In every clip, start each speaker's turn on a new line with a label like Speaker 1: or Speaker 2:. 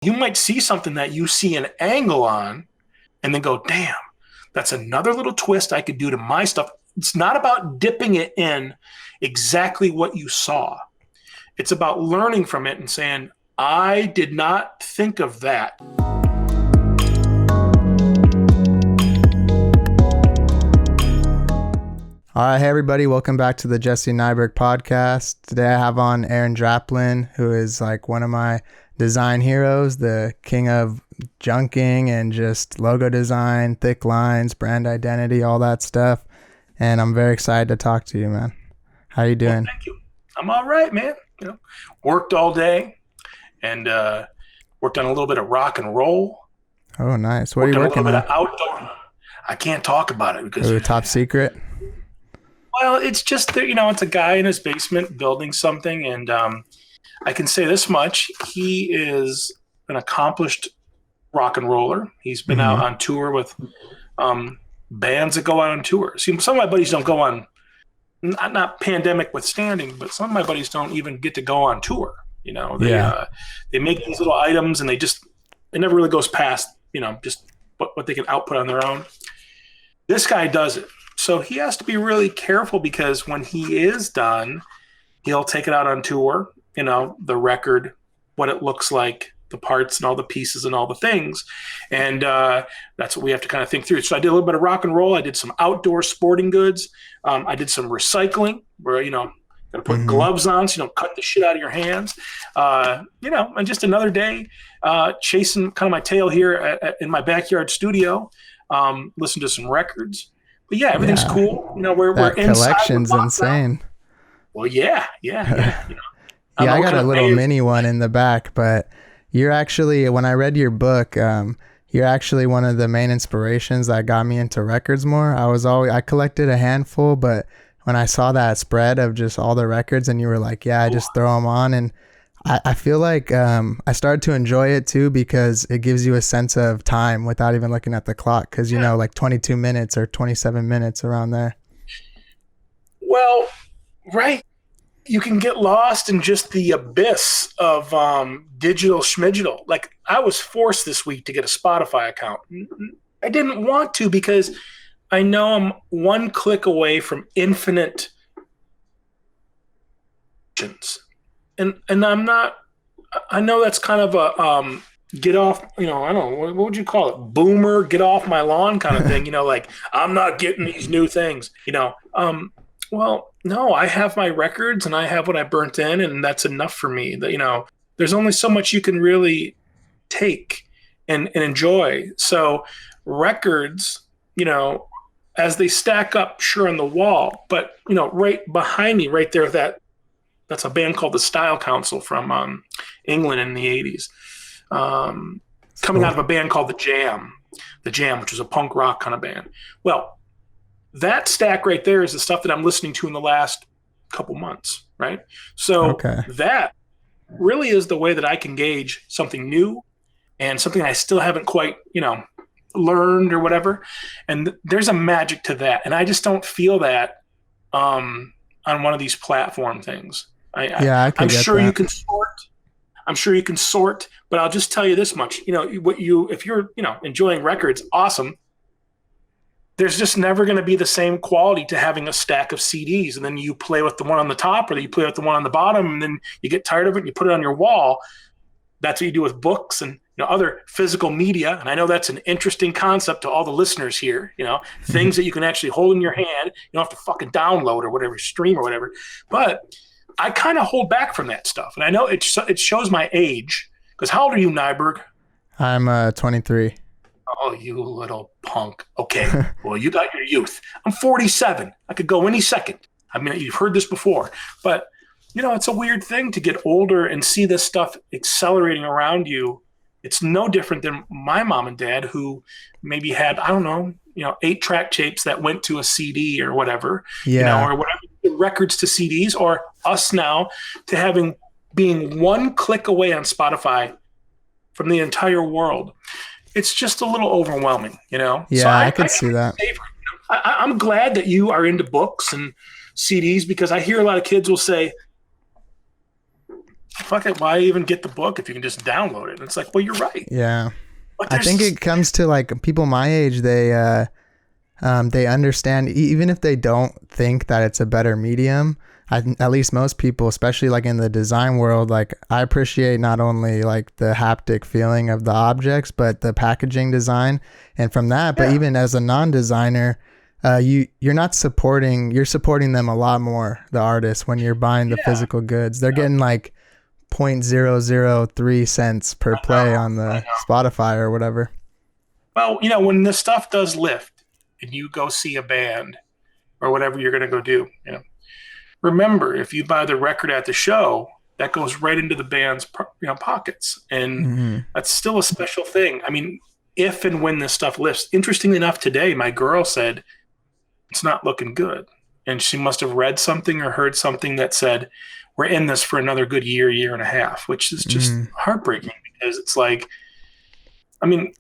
Speaker 1: You might see something that you see an angle on and then go, damn, that's another little twist I could do to my stuff. It's not about dipping it in exactly what you saw. It's about learning from it and saying, I did not think of that.
Speaker 2: All right, hey everybody, welcome back to the Jesse Nyberg Podcast. Today I have on AARON Draplin, who is like one of my design heroes, the king of junking and just logo design, thick lines, brand identity, all that stuff. And I'm very excited to talk to you, man. How you doing?
Speaker 1: Well, thank you. I'm all right, man. Worked all day and worked on a little bit of rock and roll.
Speaker 2: Oh, nice. What are you working on?
Speaker 1: A little bit of outdoor. I can't talk about it because
Speaker 2: top secret.
Speaker 1: Well, it's just that, it's a guy in his basement building something, and I can say this much: he is an accomplished rock and roller. He's been out on tour with bands that go out on tour. See, some of my buddies don't go on, not pandemic withstanding, but some of my buddies don't even get to go on tour. They make these little items, and it never really goes past, just what they can output on their own. This guy does it. So he has to be really careful because when he is done, he'll take it out on tour, the record, what it looks like, the parts and all the pieces and all the things. And that's what we have to kind of think through. So I did a little bit of rock and roll. I did some outdoor sporting goods. I did some recycling where, got to put gloves on so you don't cut the shit out of your hands. And just another day chasing kind of my tail here in my backyard studio, listen to some records. But yeah, everything's cool. We're inside.
Speaker 2: Collection's insane.
Speaker 1: Well, yeah.
Speaker 2: I got a little mini one in the back, but you're actually, when I read your book, you're actually one of the main inspirations that got me into records more. I collected a handful, but when I saw that spread of just all the records and you were like, I just throw them on, and I feel like I started to enjoy it too because it gives you a sense of time without even looking at the clock because, like 22 minutes or 27 minutes around there.
Speaker 1: Well, right. You can get lost in just the abyss of digital schmidgital. Like I was forced this week to get a Spotify account. I didn't want to because I know I'm one click away from infinite options. And I'm not, I know that's kind of a get off, I don't know, what would you call it? Boomer, get off my lawn kind of thing, like I'm not getting these new things, Well, no, I have my records and I have what I burnt in, and that's enough for me. That, there's only so much you can really take and enjoy. So records, as they stack up, sure, on the wall, but, right behind me, right there, that's a band called the Style Council from England in the 80s. Coming out of a band called The Jam, which is a punk rock kind of band. Well, that stack right there is the stuff that I'm listening to in the last couple months, right? So that really is the way that I can gauge something new and something I still haven't quite, learned or whatever. And there's a magic to that. And I just don't feel that on one of these platform things. I'm sure you can sort. I'm sure you can sort, but I'll just tell you this much. If you're, enjoying records, awesome. There's just never going to be the same quality to having a stack of CDs and then you play with the one on the top or you play with the one on the bottom and then you get tired of it and you put it on your wall. That's what you do with books and other physical media. And I know that's an interesting concept to all the listeners here, things that you can actually hold in your hand. You don't have to fucking download or whatever, stream or whatever. But I kind of hold back from that stuff. And I know it shows my age because how old are you, Nyberg?
Speaker 2: I'm 23.
Speaker 1: Oh, you little punk. Okay. Well, you got your youth. I'm 47. I could go any second. I mean, you've heard this before, but it's a weird thing to get older and see this stuff accelerating around you. It's no different than my mom and dad who maybe had, 8-track tapes that went to a CD or whatever, or whatever, records to CDs, or us now to being one click away on Spotify from the entire world. It's just a little overwhelming, Yeah,
Speaker 2: so I can see that.
Speaker 1: I'm glad that you are into books and CDs because I hear a lot of kids will say,
Speaker 2: fuck
Speaker 1: it, why even get the book if you can just download it? And it's like, well, you're right.
Speaker 2: Yeah. I think it comes to like people my age, they understand, even if they don't think that it's a better medium. At least most people, especially like in the design world, like I appreciate not only like the haptic feeling of the objects, but the packaging design. And from that, but even as a non-designer, you're supporting them a lot more, the artists, when you're buying the physical goods. They're getting like 0.003 cents per play on the Spotify or whatever.
Speaker 1: Well, when this stuff does lift and you go see a band or whatever you're going to go do, remember, if you buy the record at the show, that goes right into the band's pockets. And that's still a special thing. I mean, if and when this stuff lifts. Interestingly enough, today, my girl said, it's not looking good. And she must have read something or heard something that said, we're in this for another good year and a half, which is just heartbreaking, because it's like, I mean,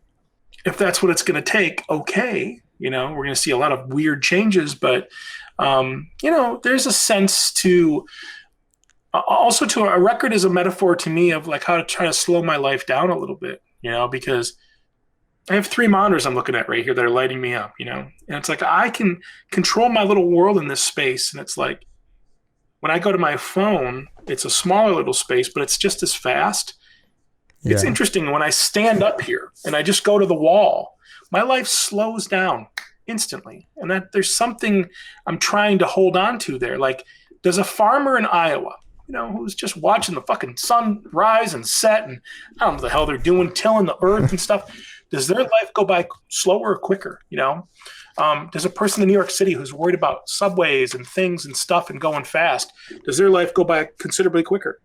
Speaker 1: if that's what it's going to take, okay, we're going to see a lot of weird changes, but there's a sense to also to a record is a metaphor to me of like how to try to slow my life down a little bit, because I have 3 monitors I'm looking at right here that are lighting me up, and it's like I can control my little world in this space. And it's like when I go to my phone, it's a smaller little space, but it's just as fast. Yeah. It's interesting when I stand up here and I just go to the wall, my life slows down instantly. And that there's something I'm trying to hold on to there. Like, does a farmer in Iowa, who's just watching the fucking sun rise and set, and I don't know what the hell they're doing, tilling the earth and stuff, does their life go by slower or quicker? Does a person in New York City who's worried about subways and things and stuff and going fast, does their life go by considerably quicker?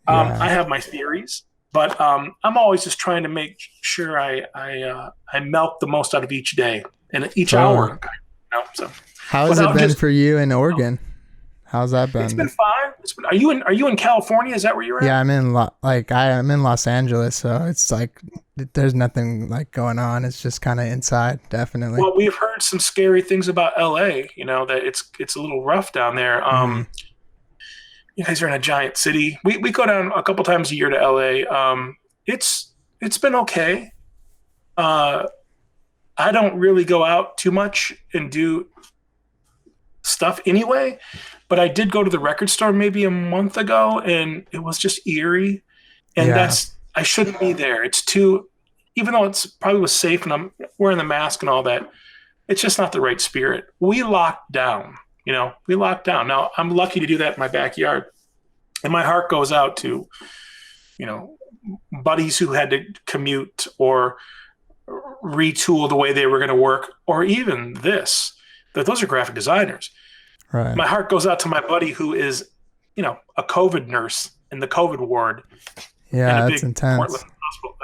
Speaker 1: I have my theories, but I'm always just trying to make sure I milk the most out of each day and each hour. So
Speaker 2: how has it been for you in Oregon? How's that been?
Speaker 1: It's been fine. Are you in California? Is that where you're at?
Speaker 2: Yeah, I'm in Los Angeles, so it's like there's nothing like going on. It's just kind of inside, definitely.
Speaker 1: Well, we've heard some scary things about LA. That it's a little rough down there. You guys are in a giant city. We go down a couple times a year to LA. It's been okay. I don't really go out too much and do stuff anyway, but I did go to the record store maybe a month ago, and it was just eerie. And I shouldn't be there. It's too, even though it's probably was safe and I'm wearing the mask and all that, it's just not the right spirit. We locked down, Now, I'm lucky to do that in my backyard. And my heart goes out to, buddies who had to commute or retool the way they were going to work, or even those are graphic designers.
Speaker 2: Right.
Speaker 1: My heart goes out to my buddy who is, a COVID nurse in the COVID ward.
Speaker 2: Yeah, that's intense.
Speaker 1: Hospital.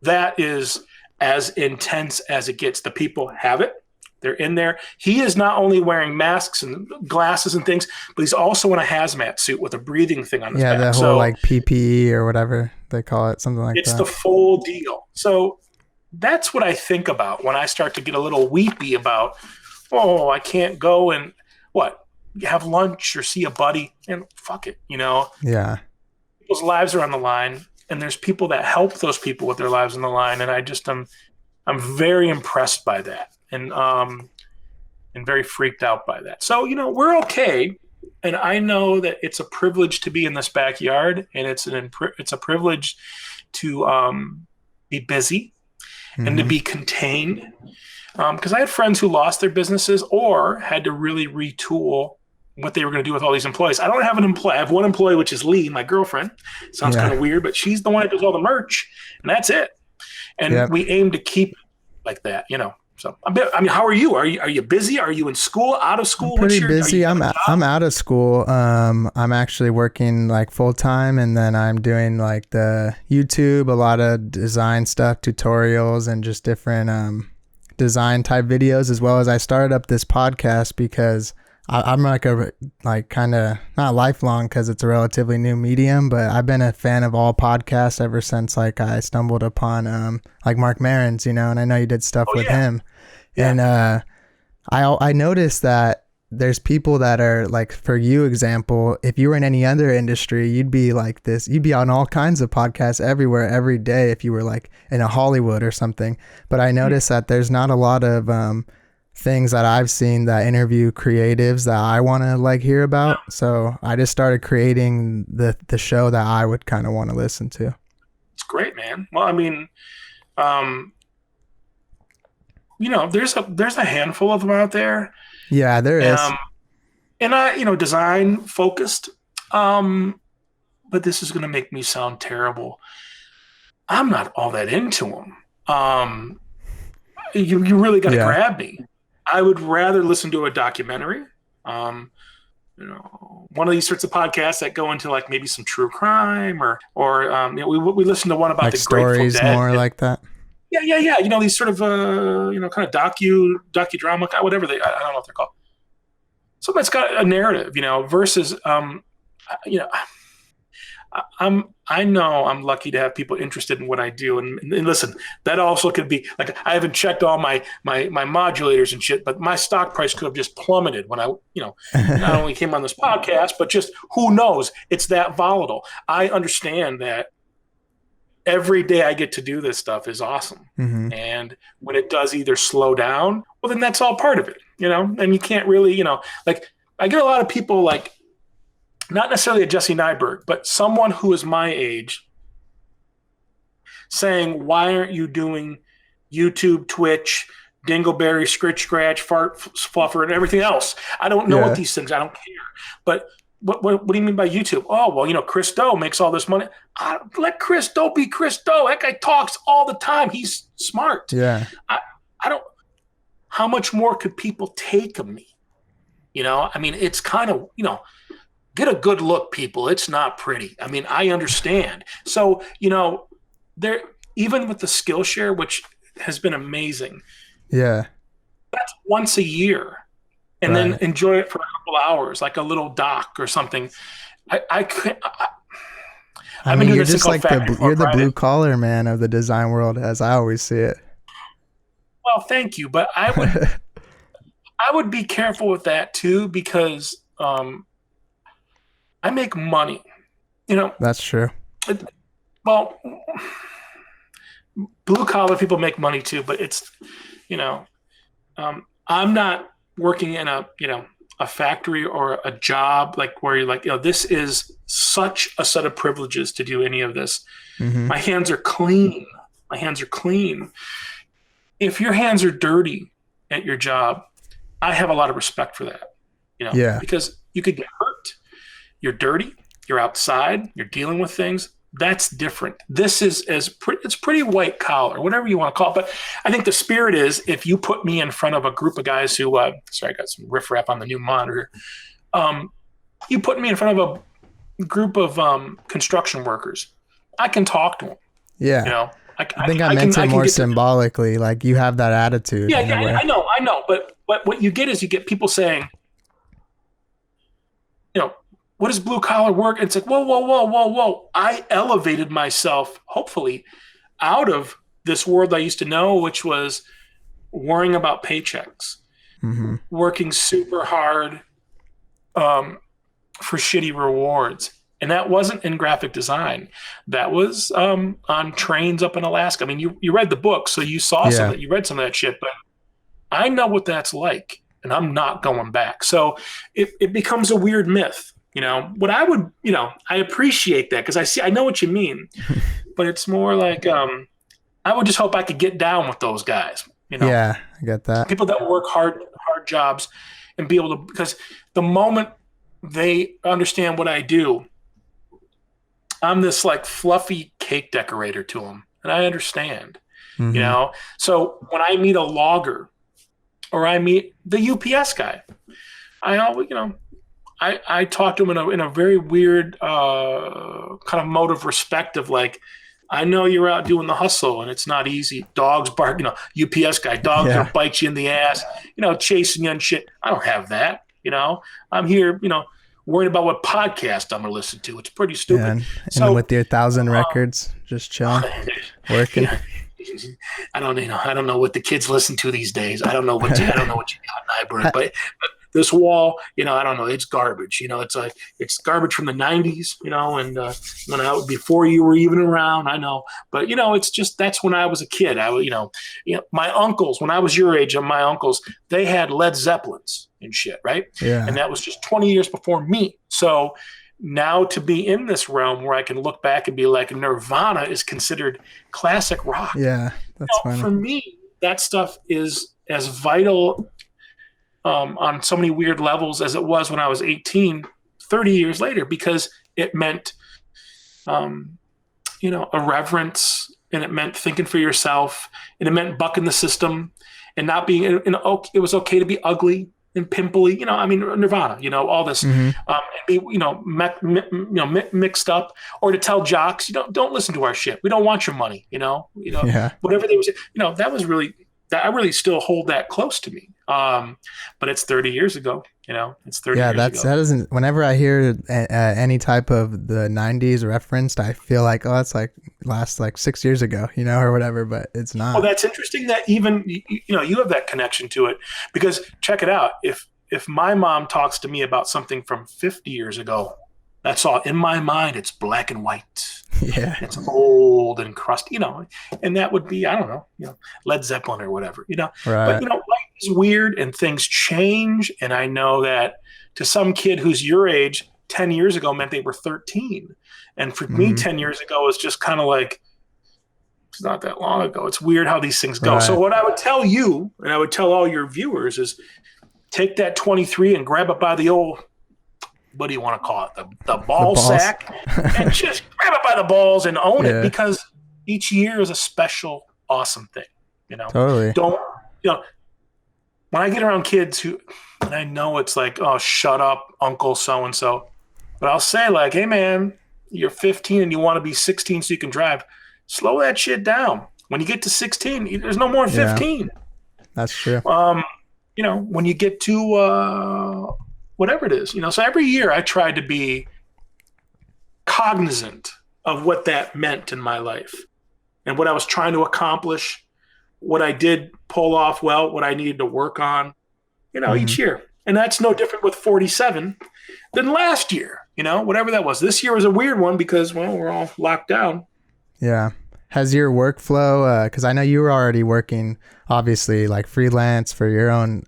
Speaker 1: That is as intense as it gets. The people have it. They're in there. He is not only wearing masks and glasses and things, but he's also in a hazmat suit with a breathing thing on his back.
Speaker 2: Yeah, the whole like PPE or whatever they call it, something like that.
Speaker 1: It's the full deal. So that's what I think about when I start to get a little weepy about, I can't go and have lunch or see a buddy, and fuck it,
Speaker 2: Yeah.
Speaker 1: People's lives are on the line, and there's people that help those people with their lives on the line, and I'm very impressed by that, and very freaked out by that. So, we're okay, and I know that it's a privilege to be in this backyard, and it's a privilege to be busy and to be contained. Because I had friends who lost their businesses or had to really retool what they were going to do with all these employees. I don't have an employee. I have one employee, which is Lee, my girlfriend. Sounds kind of weird, but she's the one that does all the merch, and that's it. And we aim to keep it like that, So, how are you? Are you busy? Are you in school? Out of school?
Speaker 2: I'm pretty busy. I'm out of school. I'm actually working like full time, and then I'm doing like the YouTube, a lot of design stuff, tutorials, and just different design type videos, as well as I started up this podcast because I'm like kind of not lifelong because it's a relatively new medium, but I've been a fan of all podcasts ever since like I stumbled upon like Mark Maron's, and I know you did stuff with him. Yeah. And I noticed that there's people that are like, for you example, if you were in any other industry, you'd be like this, you'd be on all kinds of podcasts everywhere, every day, if you were like in a Hollywood or something. But I noticed that there's not a lot of things that I've seen that interview creatives that I want to like hear about. So I just started creating the show that I would kind of want to listen to.
Speaker 1: It's great, man. Well, I mean, there's a handful of them out there.
Speaker 2: Yeah, there is.
Speaker 1: And I, design focused. But this is going to make me sound terrible. I'm not all that into them. You really got to grab me. I would rather listen to a documentary. One of these sorts of podcasts that go into like maybe some true crime or we listened to one about
Speaker 2: like
Speaker 1: the
Speaker 2: stories
Speaker 1: Grateful Dead.
Speaker 2: More like that.
Speaker 1: Yeah. These sort of kind of docudrama, whatever I don't know what they're called. Something that's got a narrative, versus I know I'm lucky to have people interested in what I do. And listen, that also could be like, I haven't checked all my modulators and shit, but my stock price could have just plummeted when I, not only came on this podcast, but just who knows? It's that volatile. I understand that every day I get to do this stuff is awesome. Mm-hmm. And when it does either slow down, well, then that's all part of it, and you can't really, like I get a lot of people like, not necessarily a Jesse Nyberg, but someone who is my age saying, why aren't you doing YouTube, Twitch, Dingleberry, Scritch Scratch, Fart Fluffer, and everything else? I don't know what these things, I don't care. But what do you mean by YouTube? Oh, well, Chris Do makes all this money. Let Chris Do be Chris Do. That guy talks all the time. He's smart.
Speaker 2: Yeah.
Speaker 1: I don't, how much more could people take of me? I mean, it's kind of, get a good look, people. It's not pretty. I mean, I understand. So, there, even with the Skillshare, which has been amazing.
Speaker 2: Yeah.
Speaker 1: That's once a year. And then enjoy it for a couple hours, like a little doc or something. I
Speaker 2: mean, you're just like you're the blue collar man of the design world, as I always see it.
Speaker 1: Well, thank you. But I would be careful with that too, because, I make money,
Speaker 2: That's true.
Speaker 1: Well, blue collar people make money too, but it's, I'm not working in a factory or a job like where you're like, this is such a set of privileges to do any of this. Mm-hmm. My hands are clean. If your hands are dirty at your job, I have a lot of respect for that, because you could get hurt. You're dirty, you're outside, you're dealing with things. That's different. This is it's pretty white collar, whatever you want to call it. But I think the spirit is, if you put me in front of a group of guys who, sorry, I got some riffraff on the new monitor. You put me in front of a group of construction workers, I can talk to them.
Speaker 2: Yeah. I think I meant it more symbolically, like you have that attitude.
Speaker 1: Yeah, I know. But what you get is you get people saying, what is blue collar work? And it's like, whoa. I elevated myself, hopefully, out of this world I used to know, which was worrying about paychecks, mm-hmm. working super hard for shitty rewards. And that wasn't in graphic design. That was on trains up in Alaska. I mean, you read the book, so you saw some of it. You read some of that shit, but I know what that's like, and I'm not going back. So it becomes a weird myth. What I would, I appreciate that because I know what you mean, but it's more like I would just hope I could get down with those guys.
Speaker 2: Yeah, I get that.
Speaker 1: People that work hard jobs and be able to, because the moment they understand what I do, I'm this like fluffy cake decorator to them, and I understand. Mm-hmm. So when I meet a logger or I meet the UPS guy, I always, I talk to him in a very weird kind of mode of respect of like, I know you're out doing the hustle and it's not easy. Dogs bark, UPS guy, dogs gonna bite you in the ass, chasing you and shit. I don't have that, I'm here, worried about what podcast I'm gonna listen to. It's pretty stupid.
Speaker 2: Yeah, and with your 1,000 records, just chilling, working.
Speaker 1: I don't know what the kids listen to these days. I don't know what you got, Nyberg, but this wall, I don't know, it's garbage. It's like, it's garbage from the 90s, and when before you were even around, I know. But, it's just, that's when I was a kid. My uncles, when I was your age, my uncles, they had Led Zeppelins and shit, right?
Speaker 2: Yeah.
Speaker 1: And that was just 20 years before me. So now to be in this realm where I can look back and be like, Nirvana is considered classic rock.
Speaker 2: Yeah, that's funny.
Speaker 1: For me, that stuff is as vital on so many weird levels as it was when I was 18, 30 years later, because it meant, irreverence, and it meant thinking for yourself, and it meant bucking the system and not being, it was okay to be ugly and pimply, Nirvana, all this, and be, mixed up, or to tell jocks, don't listen to our shit. We don't want your money,
Speaker 2: Yeah.
Speaker 1: Whatever they was, that was really, that I really still hold that close to me. But it's 30 years ago, it's 30 years ago.
Speaker 2: That doesn't, whenever I hear any type of the 90s referenced, I feel like, oh, that's like last 6 years ago, or whatever, but it's not.
Speaker 1: Well, that's interesting that even, you have that connection to it, because check it out. If my mom talks to me about something from 50 years ago, that's all in my mind. It's black and white.
Speaker 2: Yeah.
Speaker 1: It's old and crusty, and that would be, I don't know, Led Zeppelin or whatever,
Speaker 2: Right.
Speaker 1: But, life is weird and things change. And I know that to some kid who's your age, 10 years ago meant they were 13. And for me, 10 years ago was just kind of like, it's not that long ago. It's weird how these things go. Right. So what I would tell you, and I would tell all your viewers, is take that 23 and grab it by the old, what do you want to call it? The ball sack, and just grab it by the balls and own it, because each year is a special, awesome thing.
Speaker 2: Totally.
Speaker 1: Don't, when I get around kids who, and I know it's like, oh, shut up, Uncle so-and-so, but I'll say like, hey man, you're 15 and you want to be 16 so you can drive. Slow that shit down. When you get to 16, there's no more than 15.
Speaker 2: That's true.
Speaker 1: When you get to, whatever it is, so every year I tried to be cognizant of what that meant in my life and what I was trying to accomplish, what I did pull off well, what I needed to work on, each year. And that's no different with 47 than last year, whatever that was. This year was a weird one because, well, we're all locked down.
Speaker 2: Yeah. Has your workflow, because I know you were already working, obviously, like freelance for your own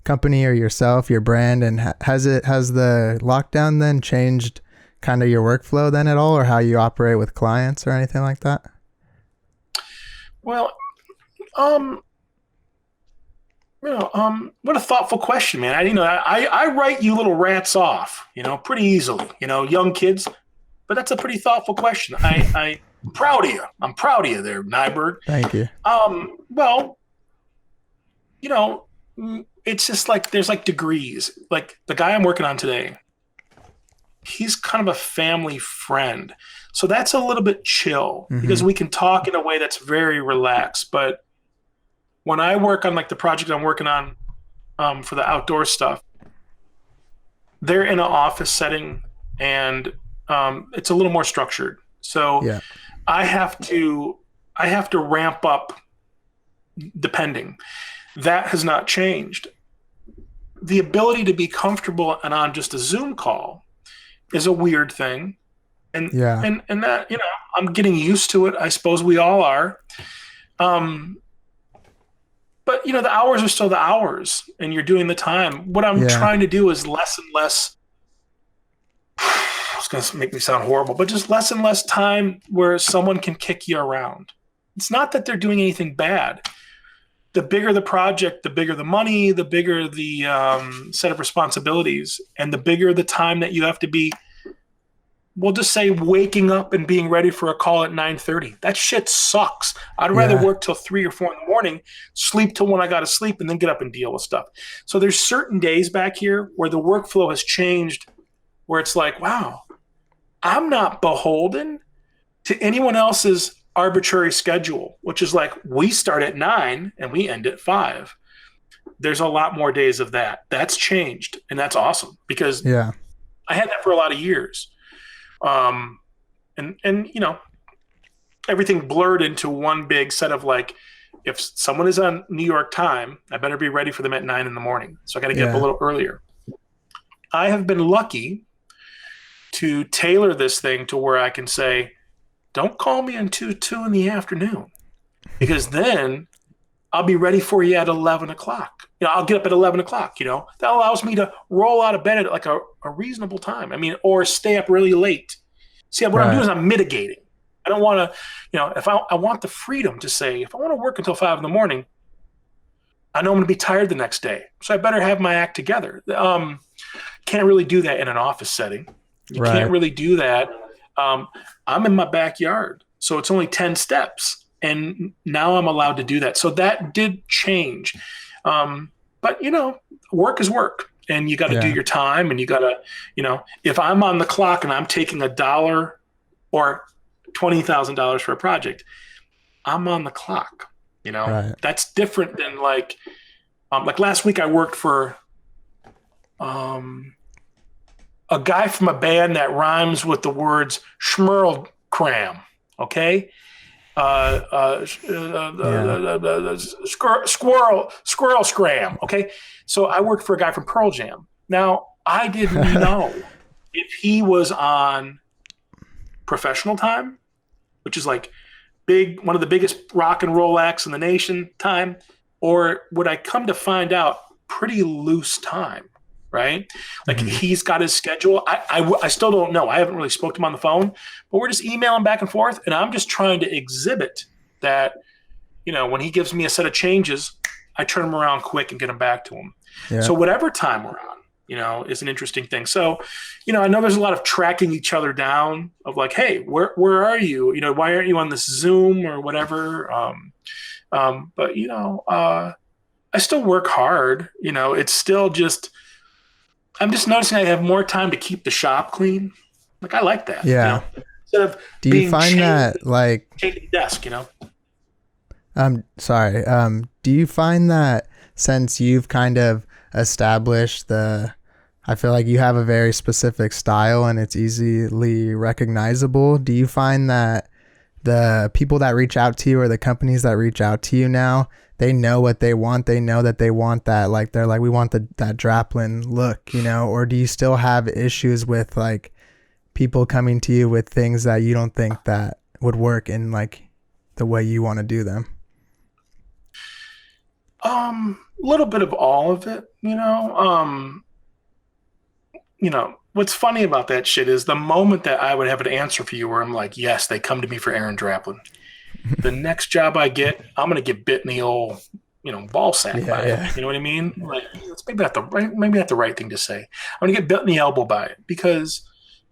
Speaker 2: company or yourself, your brand, and has the lockdown then changed kind of your workflow then at all, or how you operate with clients or anything like that?
Speaker 1: Well, what a thoughtful question, man. I write you little rats off, pretty easily, young kids, but that's a pretty thoughtful question. I'm proud of you. I'm proud of you there, Nyberg.
Speaker 2: Thank you.
Speaker 1: Well, it's just like there's like degrees. Like the guy I'm working on today, he's kind of a family friend. So that's a little bit chill because we can talk in a way that's very relaxed. But when I work on like the project I'm working on for the outdoor stuff, they're in an office setting and it's a little more structured. So I have to ramp up depending. That has not changed. The ability to be comfortable and on just a Zoom call is a weird thing. And that, I'm getting used to it. I suppose we all are. But the hours are still the hours and you're doing the time. What I'm trying to do is less and less, it's going to make me sound horrible, but just less and less time where someone can kick you around. It's not that they're doing anything bad. The bigger the project, the bigger the money, the bigger the set of responsibilities, and the bigger the time that you have to be, we'll just say, waking up and being ready for a call at 9:30. That shit sucks. I'd rather work till 3 or 4 in the morning, sleep till when I got to sleep, and then get up and deal with stuff. So there's certain days back here where the workflow has changed, where it's like, wow, I'm not beholden to anyone else's arbitrary schedule, which is like we start at 9 and we end at 5. There's a lot more days of that. That's changed, and that's awesome because I had that for a lot of years. And everything blurred into one big set of like if someone is on New York time, I better be ready for them at 9 a.m. So I got to get up a little earlier. I have been lucky to tailor this thing to where I can say, don't call me until 2 in the afternoon, because then I'll be ready for you at 11 o'clock. I'll get up at 11 o'clock, that allows me to roll out of bed at like a reasonable time. Or stay up really late. See, what I'm doing is I'm mitigating. I don't want to, if I want the freedom to say, if I want to work until 5 a.m, I know I'm going to be tired the next day. So I better have my act together. Can't really do that in an office setting. You can't really do that. I'm in my backyard, so it's only 10 steps. And now I'm allowed to do that. So that did change. But, work is work. And you got to do your time. And you got to, if I'm on the clock and I'm taking $1 or $20,000 for a project, I'm on the clock. That's different than like last week I worked for a guy from a band that rhymes with the words Schmerl Cram. Okay. Squirrel Scram. Okay. So I worked for a guy from Pearl Jam. Now I didn't know if he was on professional time, which is like one of the biggest rock and roll acts in the nation time, or would I come to find out pretty loose time, right? Like he's got his schedule. I still don't know. I haven't really spoke to him on the phone, but we're just emailing back and forth. And I'm just trying to exhibit that, when he gives me a set of changes, I turn them around quick and get them back to him. Yeah. So whatever time we're on, is an interesting thing. So, I know there's a lot of tracking each other down of like, hey, where are you? Why aren't you on this Zoom or whatever? But, I still work hard. It's still just, I'm just noticing I have more time to keep the shop clean. Like, I like that.
Speaker 2: Yeah.
Speaker 1: Instead of
Speaker 2: do you find that like
Speaker 1: taking the desk,
Speaker 2: sorry. Do you find that since you've kind of established I feel like you have a very specific style and it's easily recognizable. Do you find that the people that reach out to you or the companies that reach out to you now, they know what they want? They know that they want that, like they're like, we want that Draplin look, or do you still have issues with like people coming to you with things that you don't think that would work in like the way you want to do them?
Speaker 1: A little bit of all of it, what's funny about that shit is the moment that I would have an answer for you where I'm like, yes, they come to me for AARON Draplin. The next job I get, I'm going to get bit in the old, ball sack by it. You know what I mean? Like, it's maybe not the right thing to say. I'm going to get bit in the elbow by it because,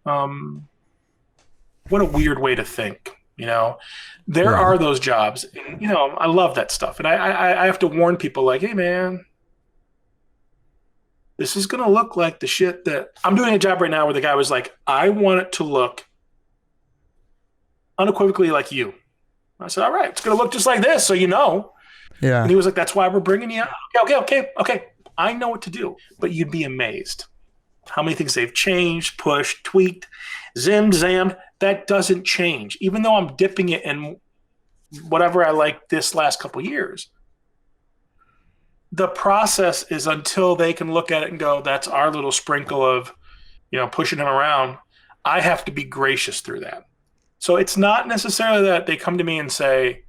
Speaker 1: what a weird way to think. There are those jobs, and, I love that stuff. And I have to warn people like, hey man, this is going to look like the shit that I'm doing a job right now where the guy was like, I want it to look unequivocally like you. I said, all right, it's going to look just like this. So, yeah. And he was like, that's why we're bringing you out. Okay. I know what to do, but you'd be amazed how many things they've changed, pushed, tweaked, zammed. That doesn't change. Even though I'm dipping it in whatever I like this last couple of years, the process is until they can look at it and go, that's our little sprinkle of, pushing him around. I have to be gracious through that. So it's not necessarily that they come to me and say,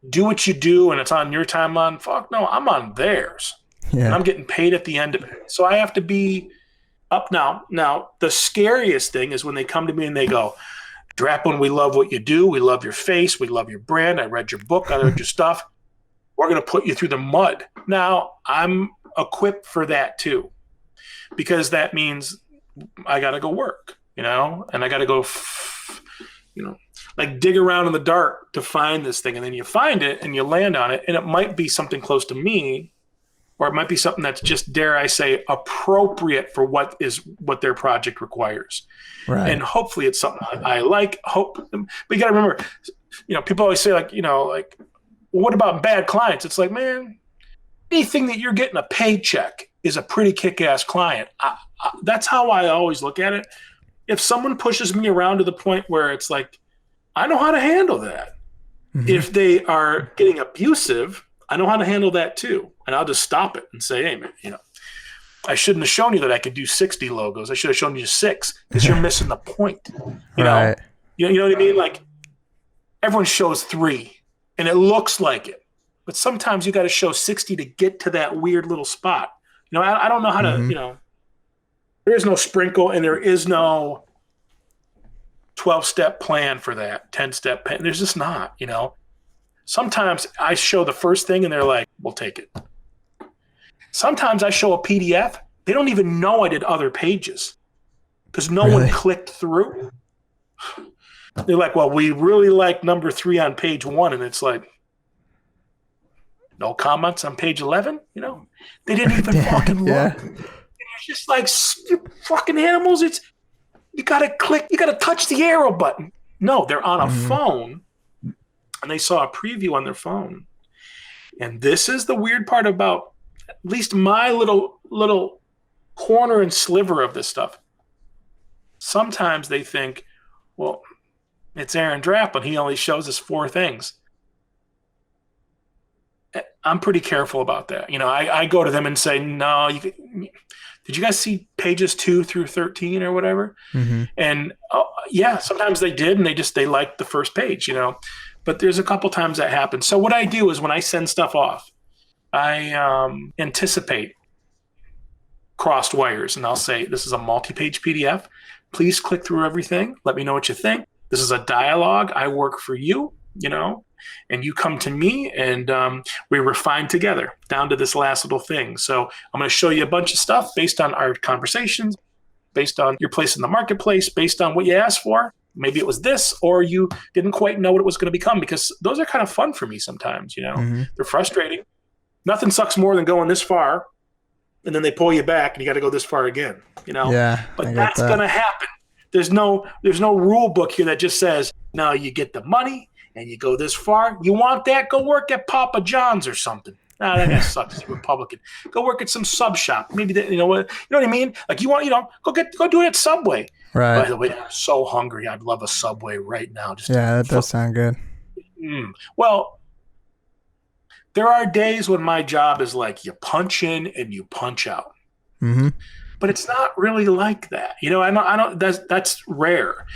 Speaker 1: do what you do and it's on your timeline. Fuck no, I'm on theirs. Yeah. And I'm getting paid at the end of it. So I have to be up now. Now, the scariest thing is when they come to me and they go, Draplin, we love what you do. We love your face. We love your brand. I read your book. I read your stuff. We're going to put you through the mud. Now, I'm equipped for that too, because that means I got to go work, and I got to go, like dig around in the dark to find this thing. And then you find it and you land on it, and it might be something close to me, or it might be something that's just, dare I say, appropriate for what their project requires. Right. And hopefully it's something I like. But you got to remember, people always say like, what about bad clients? It's like, man, anything that you're getting a paycheck is a pretty kick-ass client. That's how I always look at it. If someone pushes me around to the point where it's like, I know how to handle that. If they are getting abusive, I know how to handle that too. And I'll just stop it and say, hey, man, I shouldn't have shown you that I could do 60 logos. I should have shown you 6 because you're missing the point. You know what I mean? Like everyone shows 3 and it looks like it, but sometimes you got to show 60 to get to that weird little spot. I don't know how to, there is no sprinkle and there is no 12-step plan for that, 10-step plan. There's just not, Sometimes I show the first thing and they're like, we'll take it. Sometimes I show a PDF. They don't even know I did other pages because no one clicked through. They're like, well, we really like number 3 on page 1. And it's like, no comments on page 11? They didn't even fucking look. Yeah. It's just like, you fucking animals. You got to click. You got to touch the arrow button. No, they're on a phone. And they saw a preview on their phone. And this is the weird part about at least my little corner and sliver of this stuff. Sometimes they think, well, it's AARON Draplin. He only shows us 4 things. I'm pretty careful about that. I go to them and say, no, did you guys see pages 2 through 13 or whatever? And yeah, sometimes they did. And they liked the first page, But there's a couple times that happens. So what I do is when I send stuff off, I anticipate crossed wires, and I'll say, this is a multi-page PDF. Please click through everything. Let me know what you think. This is a dialogue. I work for you, and you come to me, and we refine together down to this last little thing. So I'm going to show you a bunch of stuff based on our conversations, based on your place in the marketplace, based on what you asked for. Maybe it was this, or you didn't quite know what it was going to become, because those are kind of fun for me sometimes, They're frustrating. Nothing sucks more than going this far and then they pull you back and you got to go this far again,
Speaker 2: Yeah.
Speaker 1: But that's going to happen. There's no rule book here that just says, no, you get the money and you go this far. You want that? Go work at Papa John's or something. Nah, that guy sucks. He's a Republican. Go work at some sub shop. Maybe you know what I mean? Like you want, go do it at Subway.
Speaker 2: Right.
Speaker 1: By the way, I'm so hungry. I'd love a Subway right now.
Speaker 2: That does sound good.
Speaker 1: Well, there are days when my job is like you punch in and you punch out. But it's not really like that. I don't. That's rare.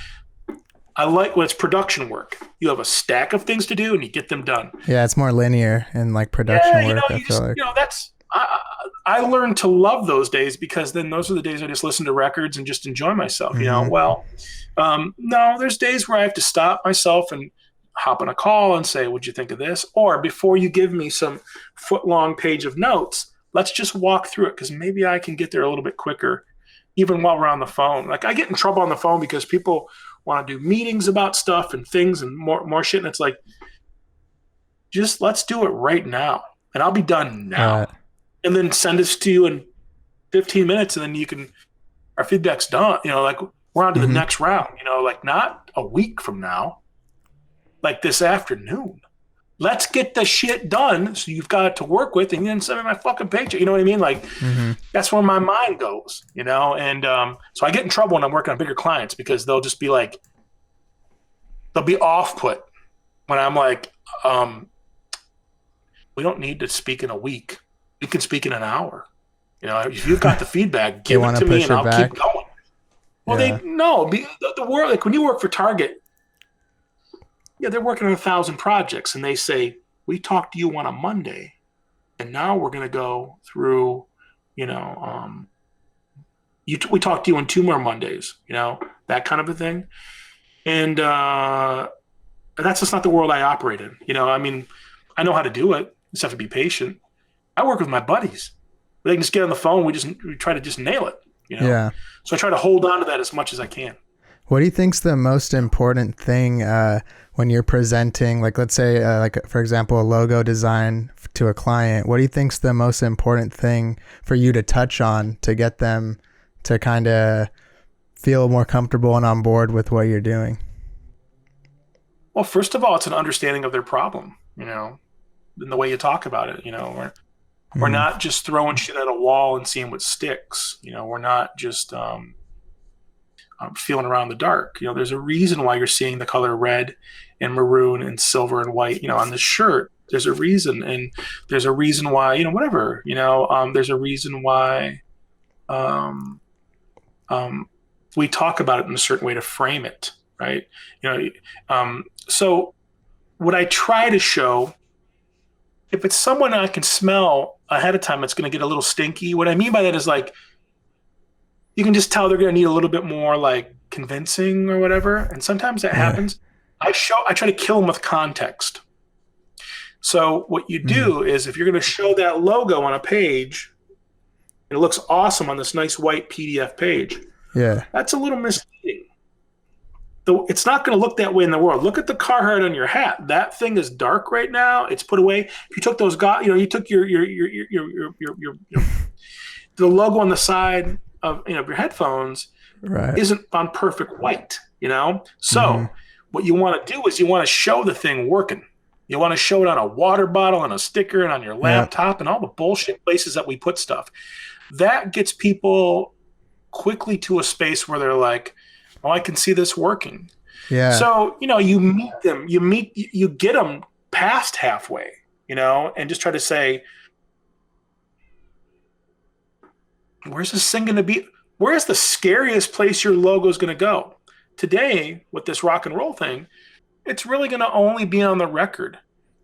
Speaker 1: I like when it's production work. You have a stack of things to do and you get them done.
Speaker 2: Yeah, it's more linear in like production work. I feel like.
Speaker 1: That's. I learned to love those days because then those are the days I just listen to records and just enjoy myself. No, there's days where I have to stop myself and hop on a call and say, what'd you think of this? Or before you give me some foot-long page of notes, let's just walk through it because maybe I can get there a little bit quicker, even while we're on the phone. Like I get in trouble on the phone because people want to do meetings about stuff and things and more shit. And it's like, just let's do it right now. And I'll be done now. And then send this to you in 15 minutes. And then our feedback's done. Like we're on to the next round, like not a week from now, like this afternoon. Let's get the shit done so you've got it to work with and then send me my fucking paycheck. You know what I mean? Like that's where my mind goes, and so I get in trouble when I'm working on bigger clients because they'll just be like, they'll be off put when I'm like, we don't need to speak in a week. We can speak in an hour. If you've got the feedback, give it to me and I'll keep going. Well, the world, like when you work for Target, they're working on 1,000 projects and they say, we talked to you on a Monday and now we're going to go through, we talked to you on 2 more Mondays, that kind of a thing. And that's just not the world I operate in. I know how to do it. Just have to be patient. I work with my buddies. They can just get on the phone. We try to just nail it,
Speaker 2: Yeah.
Speaker 1: So I try to hold on to that as much as I can.
Speaker 2: What do you think's the most important thing when you're presenting, like let's say, for example, a logo design to a client? What do you think's the most important thing for you to touch on to get them to kind of feel more comfortable and on board with what you're doing?
Speaker 1: Well, first of all, it's an understanding of their problem, in the way you talk about it. We're not just throwing shit at a wall and seeing what sticks. We're not just feeling around the dark. There's a reason why you're seeing the color red and maroon and silver and white, on this shirt. There's a reason, and there's a reason why, whatever, there's a reason why we talk about it in a certain way to frame it, right? So what I try to show, if it's someone I can smell ahead of time, it's going to get a little stinky. What I mean by that is like, you can just tell they're going to need a little bit more like convincing or whatever. And sometimes that happens. I try to kill them with context. So what you do is if you're going to show that logo on a page, and it looks awesome on this nice white PDF page. Yeah. That's a little misleading. Though it's not going to look that way in the world. Look at the Carhartt on your hat. That thing is dark right now. It's put away. If you took those, you took your the logo on the side of your headphones isn't on perfect white. So what you want to do is you want to show the thing working. You want to show it on a water bottle, on a sticker, and on your laptop, and all the bullshit places that we put stuff. That gets people quickly to a space where they're like, oh, I can see this working. Yeah. So, you meet them, you get them past halfway, and just try to say, where's this thing going to be? Where's the scariest place your logo is going to go? Today, with this rock and roll thing, it's really going to only be on the record.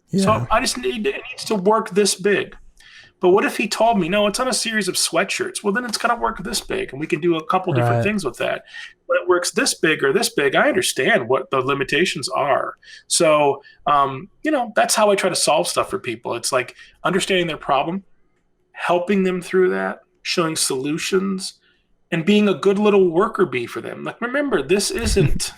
Speaker 1: Yeah. So it needs to work this big. But what if he told me, no, it's on a series of sweatshirts? Well, then it's going to work this big, and we can do a couple different things with that. When it works this big or this big, I understand what the limitations are. So, that's how I try to solve stuff for people. It's like understanding their problem, helping them through that, showing solutions, and being a good little worker bee for them. Like, remember, this isn't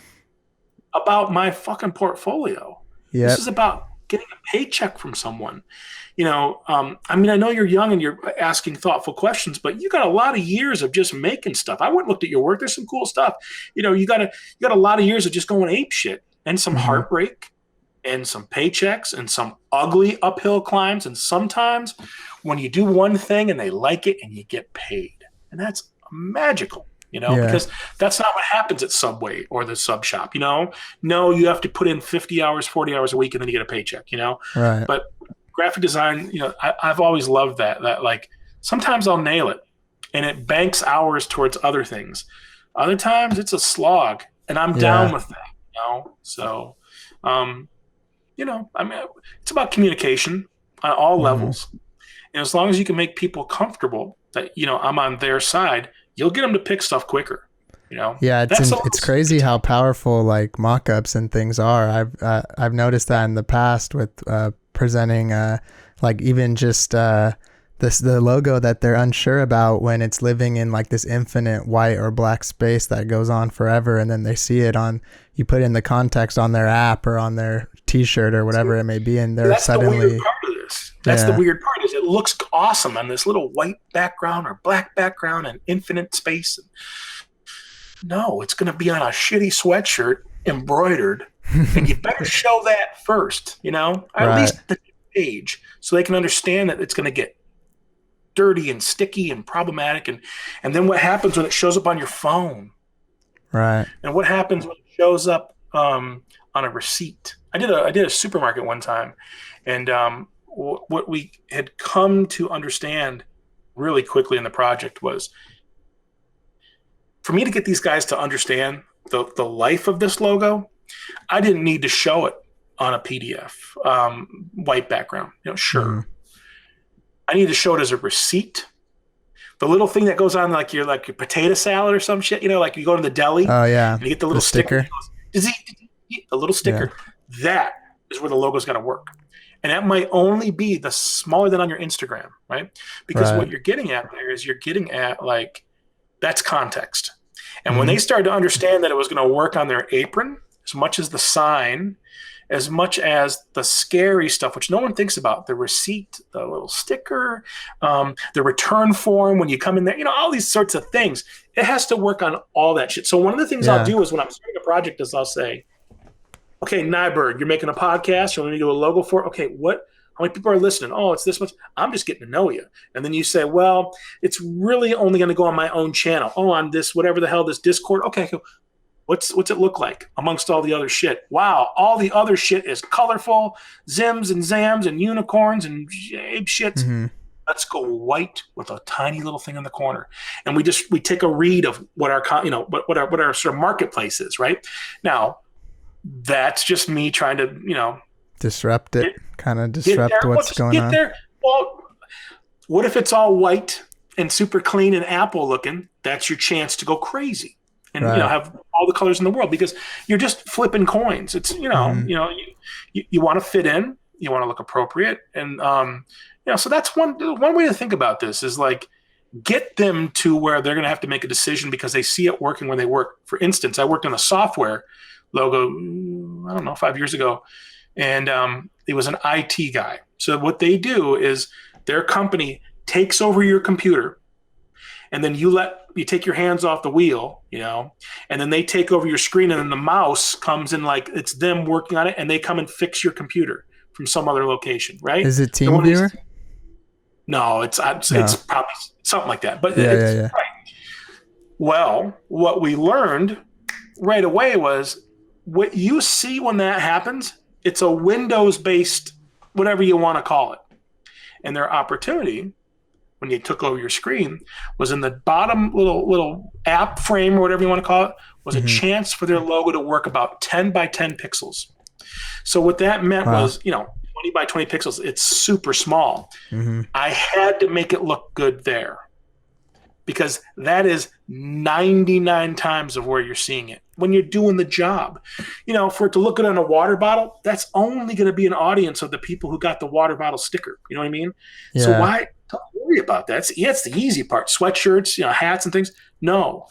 Speaker 1: about my fucking portfolio. Yep. This is about getting a paycheck from someone. I know you're young and you're asking thoughtful questions, but you got a lot of years of just making stuff. I went and looked at your work. There's some cool stuff. You got a lot of years of just going ape shit, and some heartbreak, and some paychecks, and some ugly uphill climbs. And sometimes when you do one thing and they like it and you get paid, and that's magical. Because that's not what happens at Subway or the sub shop. No, you have to put in 50 hours, 40 hours a week, and then you get a paycheck. Right. But graphic design, I've always loved that like sometimes I'll nail it and it banks hours towards other things. Other times it's a slog, and I'm down with that. So, it's about communication on all levels. And as long as you can make people comfortable that, I'm on their side, you'll get them to pick stuff quicker. Yeah,
Speaker 2: it's crazy how powerful like mock-ups and things are. I've noticed that in the past with presenting like even just the logo that they're unsure about when it's living in like this infinite white or black space that goes on forever, and then they see it you put in the context on their app or on their t-shirt or whatever it may be, and they're suddenly
Speaker 1: the weird part of this. That's the weird part, is it looks awesome on this little white background or black background and infinite space. No, it's going to be on a shitty sweatshirt embroidered, and you better show that first, at least the page, so they can understand that it's going to get dirty and sticky and problematic. And then what happens when it shows up on your phone? Right. And what happens when it shows up on a receipt? I did a supermarket one time, and what we had come to understand really quickly in the project was, for me to get these guys to understand the life of this logo, I didn't need to show it on a PDF, white background. Sure. I need to show it as a receipt. The little thing that goes on like your potato salad or some shit, like you go to the deli. Oh yeah. And you get the little sticker. The little sticker. Yeah. That is where the logo's got to work. And that might only be the smaller than on your Instagram, right? Because what you're getting at there is you're getting at like, that's context. And when they started to understand that it was going to work on their apron, as much as the sign, as much as the scary stuff, which no one thinks about, the receipt, the little sticker, the return form when you come in there, all these sorts of things, it has to work on all that shit. So one of the things I'll do is when I'm starting a project is I'll say, okay, Nyberg, you're making a podcast. You want me to do a logo for it? Okay, How many people are listening? Oh, it's this much. I'm just getting to know you. And then you say, well, it's really only going to go on my own channel. Oh, on this, whatever the hell, this Discord. Okay, cool. What's it look like amongst all the other shit? Wow, all the other shit is colorful, zims and zams and unicorns and ape shits.
Speaker 2: Mm-hmm.
Speaker 1: Let's go white with a tiny little thing in the corner, and we take a read of what our what our sort of marketplace is right now. That's just me trying to
Speaker 2: disrupt it, kind of disrupt what's going on.
Speaker 1: There. Well, what if it's all white and super clean and Apple looking? That's your chance to go crazy and have all the colors in the world, because you're just flipping coins. It's you want to fit in, you want to look appropriate, and so that's one way to think about this is like get them to where they're going to have to make a decision because they see it working when they work. For instance, I worked on a software logo, I don't know, 5 years ago, and it was an IT guy. So what they do is their company takes over your computer, and then you take your hands off the wheel, and then they take over your screen, and then the mouse comes in like it's them working on it, and they come and fix your computer from some other location, right?
Speaker 2: Is it TeamViewer?
Speaker 1: No, it's probably something like that. But
Speaker 2: yeah.
Speaker 1: Right. Well, what we learned right away was what you see when that happens, it's a Windows-based, whatever you want to call it. And their opportunity, when you took over your screen, was in the bottom little app frame or whatever you want to call it, was a chance for their logo to work about 10 by 10 pixels. So what that meant was, 20 by 20 pixels, it's super small. I had to make it look good there because that is 99 times of where you're seeing it when you're doing the job. For it to look good on a water bottle, that's only going to be an audience of the people who got the water bottle sticker. You know what I mean? Yeah. So why don't worry about that? It's the easy part. Sweatshirts, hats and things. No.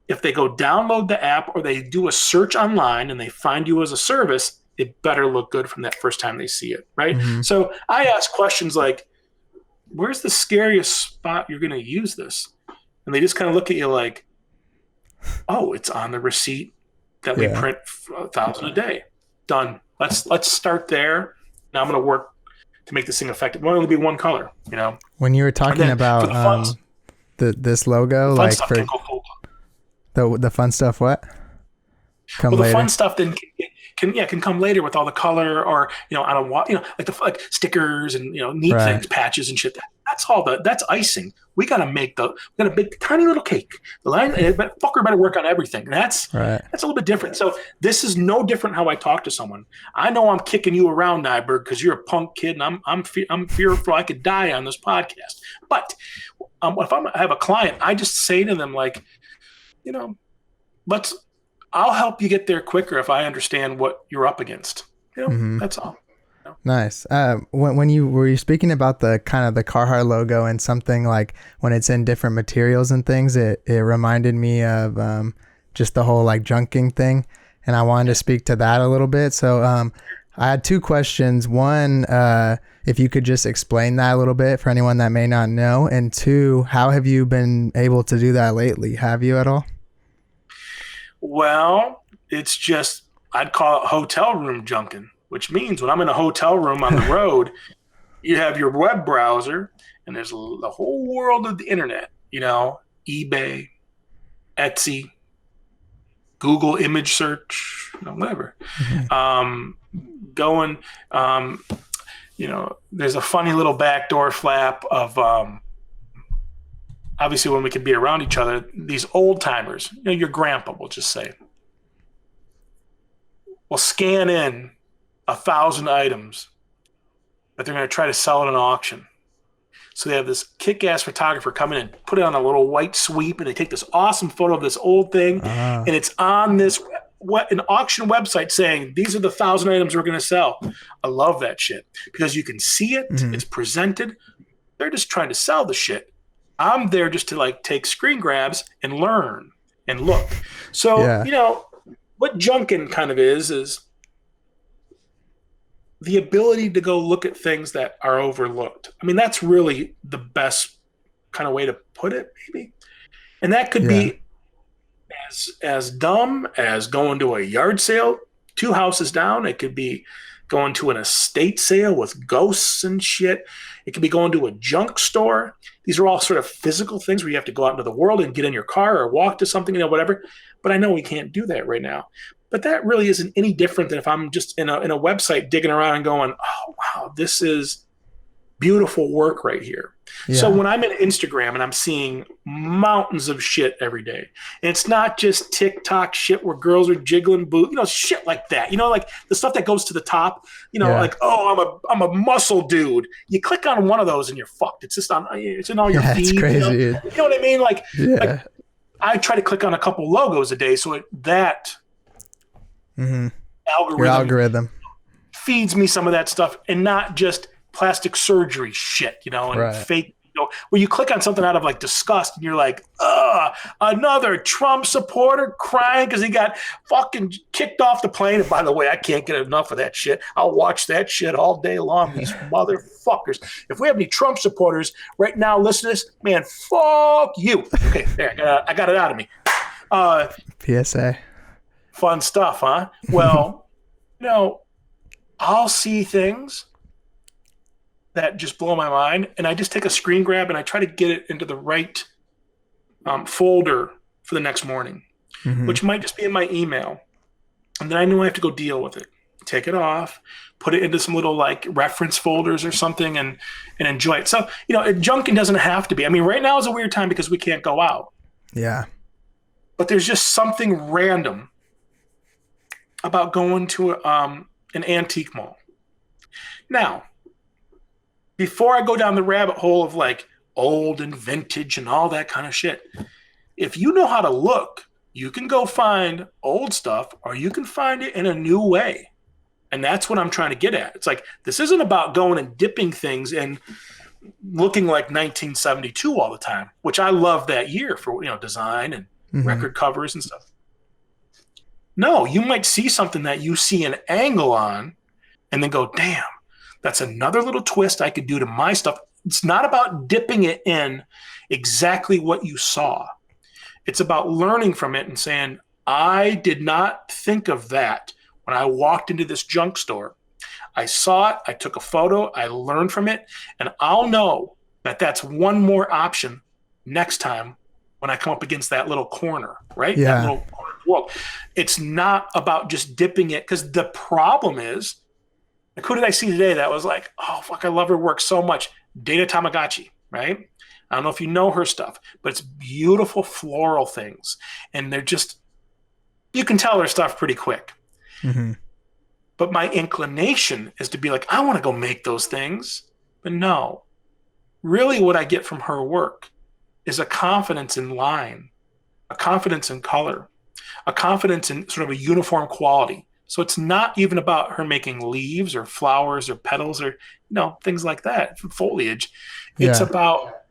Speaker 1: If they go download the app or they do a search online and they find you as a service, it better look good from that first time they see it, right? So I ask questions like, where's the scariest spot you're going to use this? And they just kind of look at you like, oh, it's on the receipt that we print 1,000 a day. Done. Let's start there. Now I'm going to work to make this thing effective. It won't only be one color,
Speaker 2: When you were talking about this logo, like for the fun stuff, what?
Speaker 1: The fun stuff then can come later with all the color or on a like stickers and neat things, patches and shit. That's icing. We gotta make the tiny little cake. The line, but fucker better work on everything. That's a little bit different. So this is no different how I talk to someone. I know I'm kicking you around, Nyberg, because you're a punk kid and I'm fearful I could die on this podcast. But if I have a client, I just say to them like, I'll help you get there quicker if I understand what you're up against. That's all.
Speaker 2: Nice. When you were speaking about the kind of the Carhartt logo and something like when it's in different materials and things, it reminded me of just the whole like junking thing, and I wanted to speak to that a little bit. So I had two questions. One, if you could just explain that a little bit for anyone that may not know, and two, how have you been able to do that lately? Have you at all?
Speaker 1: Well, it's just, I'd call it hotel room junking, which means when I'm in a hotel room on the road, you have your web browser and there's the whole world of the internet, eBay, Etsy, Google image search, whatever. There's a funny little backdoor flap of, obviously, when we can be around each other, these old timers, your grandpa, we'll just say, will scan in 1,000 items that they're going to try to sell at an auction. So they have this kick-ass photographer come in and put it on a little white sweep, and they take this awesome photo of this old thing, and it's on this an auction website saying, these are the 1,000 items we're going to sell. I love that shit because you can see it, it's presented. They're just trying to sell the shit. I'm there just to take screen grabs and learn and look. So, what junking kind of is the ability to go look at things that are overlooked. I mean, that's really the best kind of way to put it, maybe. And that could be as dumb as going to a yard sale 2 houses down. It could be going to an estate sale with ghosts and shit. It could be going to a junk store. These are all sort of physical things where you have to go out into the world and get in your car or walk to something, whatever. But I know we can't do that right now. But that really isn't any different than if I'm just in a website digging around and going, oh, wow, this is beautiful work right here. Yeah. So when I'm in Instagram and I'm seeing mountains of shit every day, and it's not just TikTok shit where girls are jiggling shit like that, like the stuff that goes to the top, like, oh, I'm a muscle dude. You click on one of those and you're fucked. It's just it's in all your feeds. It's crazy. You know what I mean? Like I try to click on a couple logos a day. So that algorithm feeds me some of that stuff and not just plastic surgery shit, and fake, where you click on something out of like disgust and you're like, another Trump supporter crying because he got fucking kicked off the plane. And by the way, I can't get enough of that shit. I'll watch that shit all day long. These motherfuckers. If we have any Trump supporters right now, listen to this, man, fuck you. Okay, there, I got it out of me.
Speaker 2: PSA.
Speaker 1: Fun stuff, huh? Well, I'll see things that just blow my mind, and I just take a screen grab and I try to get it into the right folder for the next morning, which might just be in my email. And then I know I have to go deal with it. Take it off, put it into some little like reference folders or something and enjoy it. So, junking doesn't have to be. I mean, right now is a weird time because we can't go out.
Speaker 2: Yeah.
Speaker 1: But there's just something random about going to an antique mall. Now, before I go down the rabbit hole of like old and vintage and all that kind of shit, if you know how to look, you can go find old stuff or you can find it in a new way. And that's what I'm trying to get at. It's like, this isn't about going and dipping things and looking like 1972 all the time, which I love that year for, design and record covers and stuff. No, you might see something that you see an angle on and then go, damn, that's another little twist I could do to my stuff. It's not about dipping it in exactly what you saw. It's about learning from it and saying, I did not think of that when I walked into this junk store. I saw it, I took a photo, I learned from it, and I'll know that that's one more option next time when I come up against that little corner, right?
Speaker 2: Yeah.
Speaker 1: That little corner of the world. It's not about just dipping it, because the problem is, like, who did I see today that was like, oh, fuck, I love her work so much? Data Tamagotchi, right? I don't know if you know her stuff, but it's beautiful floral things. And they're just, you can tell her stuff pretty quick. But my inclination is to be like, I want to go make those things. But no, really what I get from her work is a confidence in line, a confidence in color, a confidence in sort of a uniform quality. So it's not even about her making leaves or flowers or petals or, things like that, foliage. It's about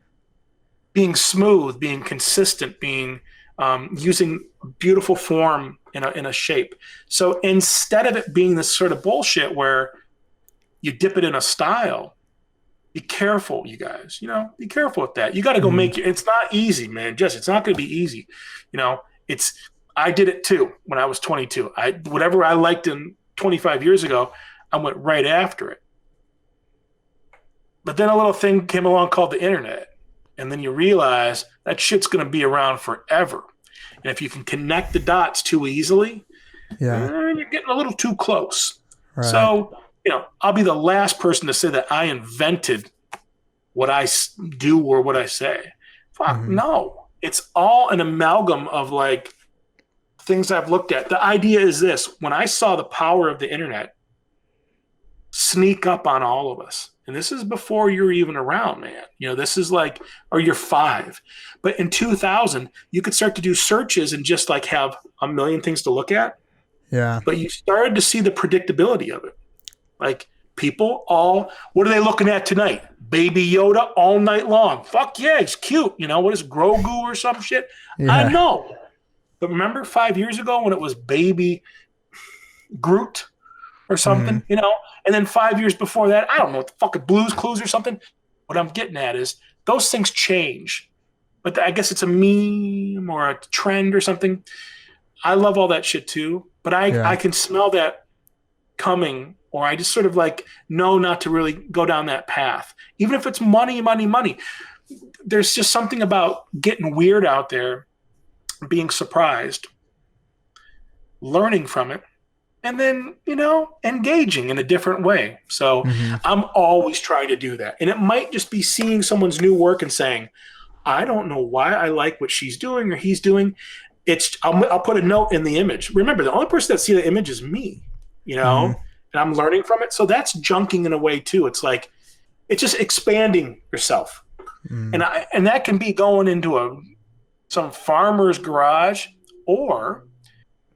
Speaker 1: being smooth, being consistent, being using beautiful form in a shape. So instead of it being this sort of bullshit where you dip it in a style, be careful, you guys. Be careful with that. You got to go make it. It's not easy, man. Jesse, it's not going to be easy. I did it too when I was 22. Whatever I liked in 25 years ago, I went right after it. But then a little thing came along called the internet. And then you realize that shit's going to be around forever. And if you can connect the dots too easily, you're getting a little too close. Right. So, I'll be the last person to say that I invented what I do or what I say. Fuck, no. It's all an amalgam of like things I've looked at. The idea is this: when I saw the power of the internet sneak up on all of us, and this is before you're even around, man. This is like, or you're 5. But in 2000, you could start to do searches and just like have a million things to look at.
Speaker 2: Yeah.
Speaker 1: But you started to see the predictability of it. Like people what are they looking at tonight? Baby Yoda all night long. Fuck yeah, he's cute. What is Grogu or some shit? Yeah. I know. But remember 5 years ago when it was Baby Groot or something, and then 5 years before that, I don't know what the fucking Blues Clues or something. What I'm getting at is those things change, but I guess it's a meme or a trend or something. I love all that shit too, but I can smell that coming or I just sort of like know not to really go down that path. Even if it's money, there's just something about getting weird out there, being surprised, learning from it, and then, engaging in a different way. So I'm always trying to do that. And it might just be seeing someone's new work and saying, I don't know why I like what she's doing or he's doing. I'll put a note in the image. Remember, the only person that see the image is me, and I'm learning from it. So that's junking in a way too. It's like, it's just expanding yourself. And that can be going into some farmer's garage or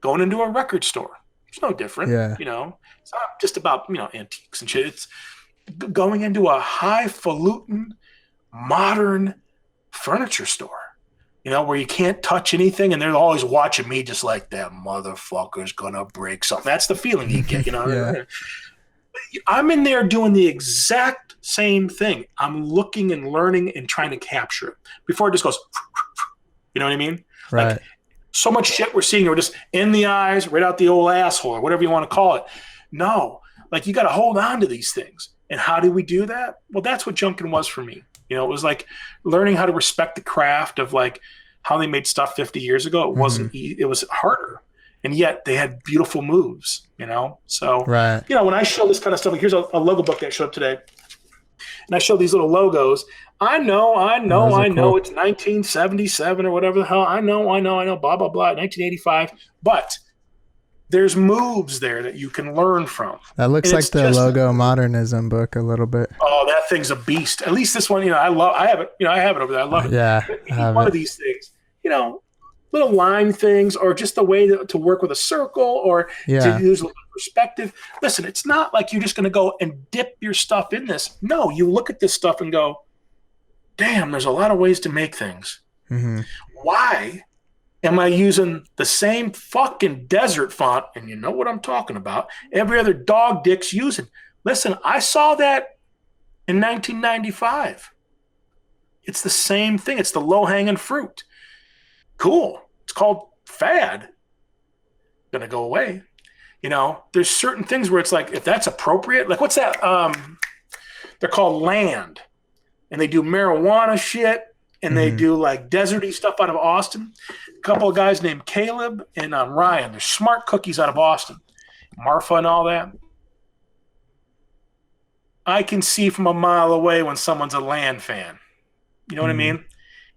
Speaker 1: going into a record store. It's no different. Yeah. It's not just about, antiques and shit. It's going into a highfalutin, modern furniture store, where you can't touch anything and they're always watching me just like, that motherfucker's gonna break something. That's the feeling you get, Yeah. I'm in there doing the exact same thing. I'm looking and learning and trying to capture it before it just goes, you know what I mean?
Speaker 2: Right.
Speaker 1: Like, so much shit we're seeing, we're just in the eyes, right out the old asshole, or whatever you want to call it. No, like, you got to hold on to these things. And how do we do that? Well, that's what junking was for me. It was like learning how to respect the craft of like how they made stuff 50 years ago. It wasn't, it was harder. And yet they had beautiful moves, So,
Speaker 2: right.
Speaker 1: When I show this kind of stuff, like here's a logo book that showed up today. And I show these little logos. I know, cool. It's 1977 or whatever the hell. I know, blah, blah, blah, 1985. But there's moves there that you can learn from.
Speaker 2: That looks like the logo modernism book a little bit.
Speaker 1: Oh, that thing's a beast. At least this one, I have it. I have it over there. I love it.
Speaker 2: Yeah,
Speaker 1: one of these things, little line things, or just the way to work with a circle, or to use a little perspective. Listen, it's not like you're just going to go and dip your stuff in this. No, you look at this stuff and go, damn, there's a lot of ways to make things. Why am I using the same fucking desert font? And you know what I'm talking about. Every other dog dick's using. Listen, I saw that in 1995. It's the same thing. It's the low-hanging fruit. Cool. It's called fad. Gonna go away. There's certain things where it's like, if that's appropriate, like what's that? They're called land. And they do marijuana shit, and they do like deserty stuff out of Austin. A couple of guys named Caleb and Ryan. They're smart cookies out of Austin. Marfa and all that. I can see from a mile away when someone's a land fan. You know what I mean?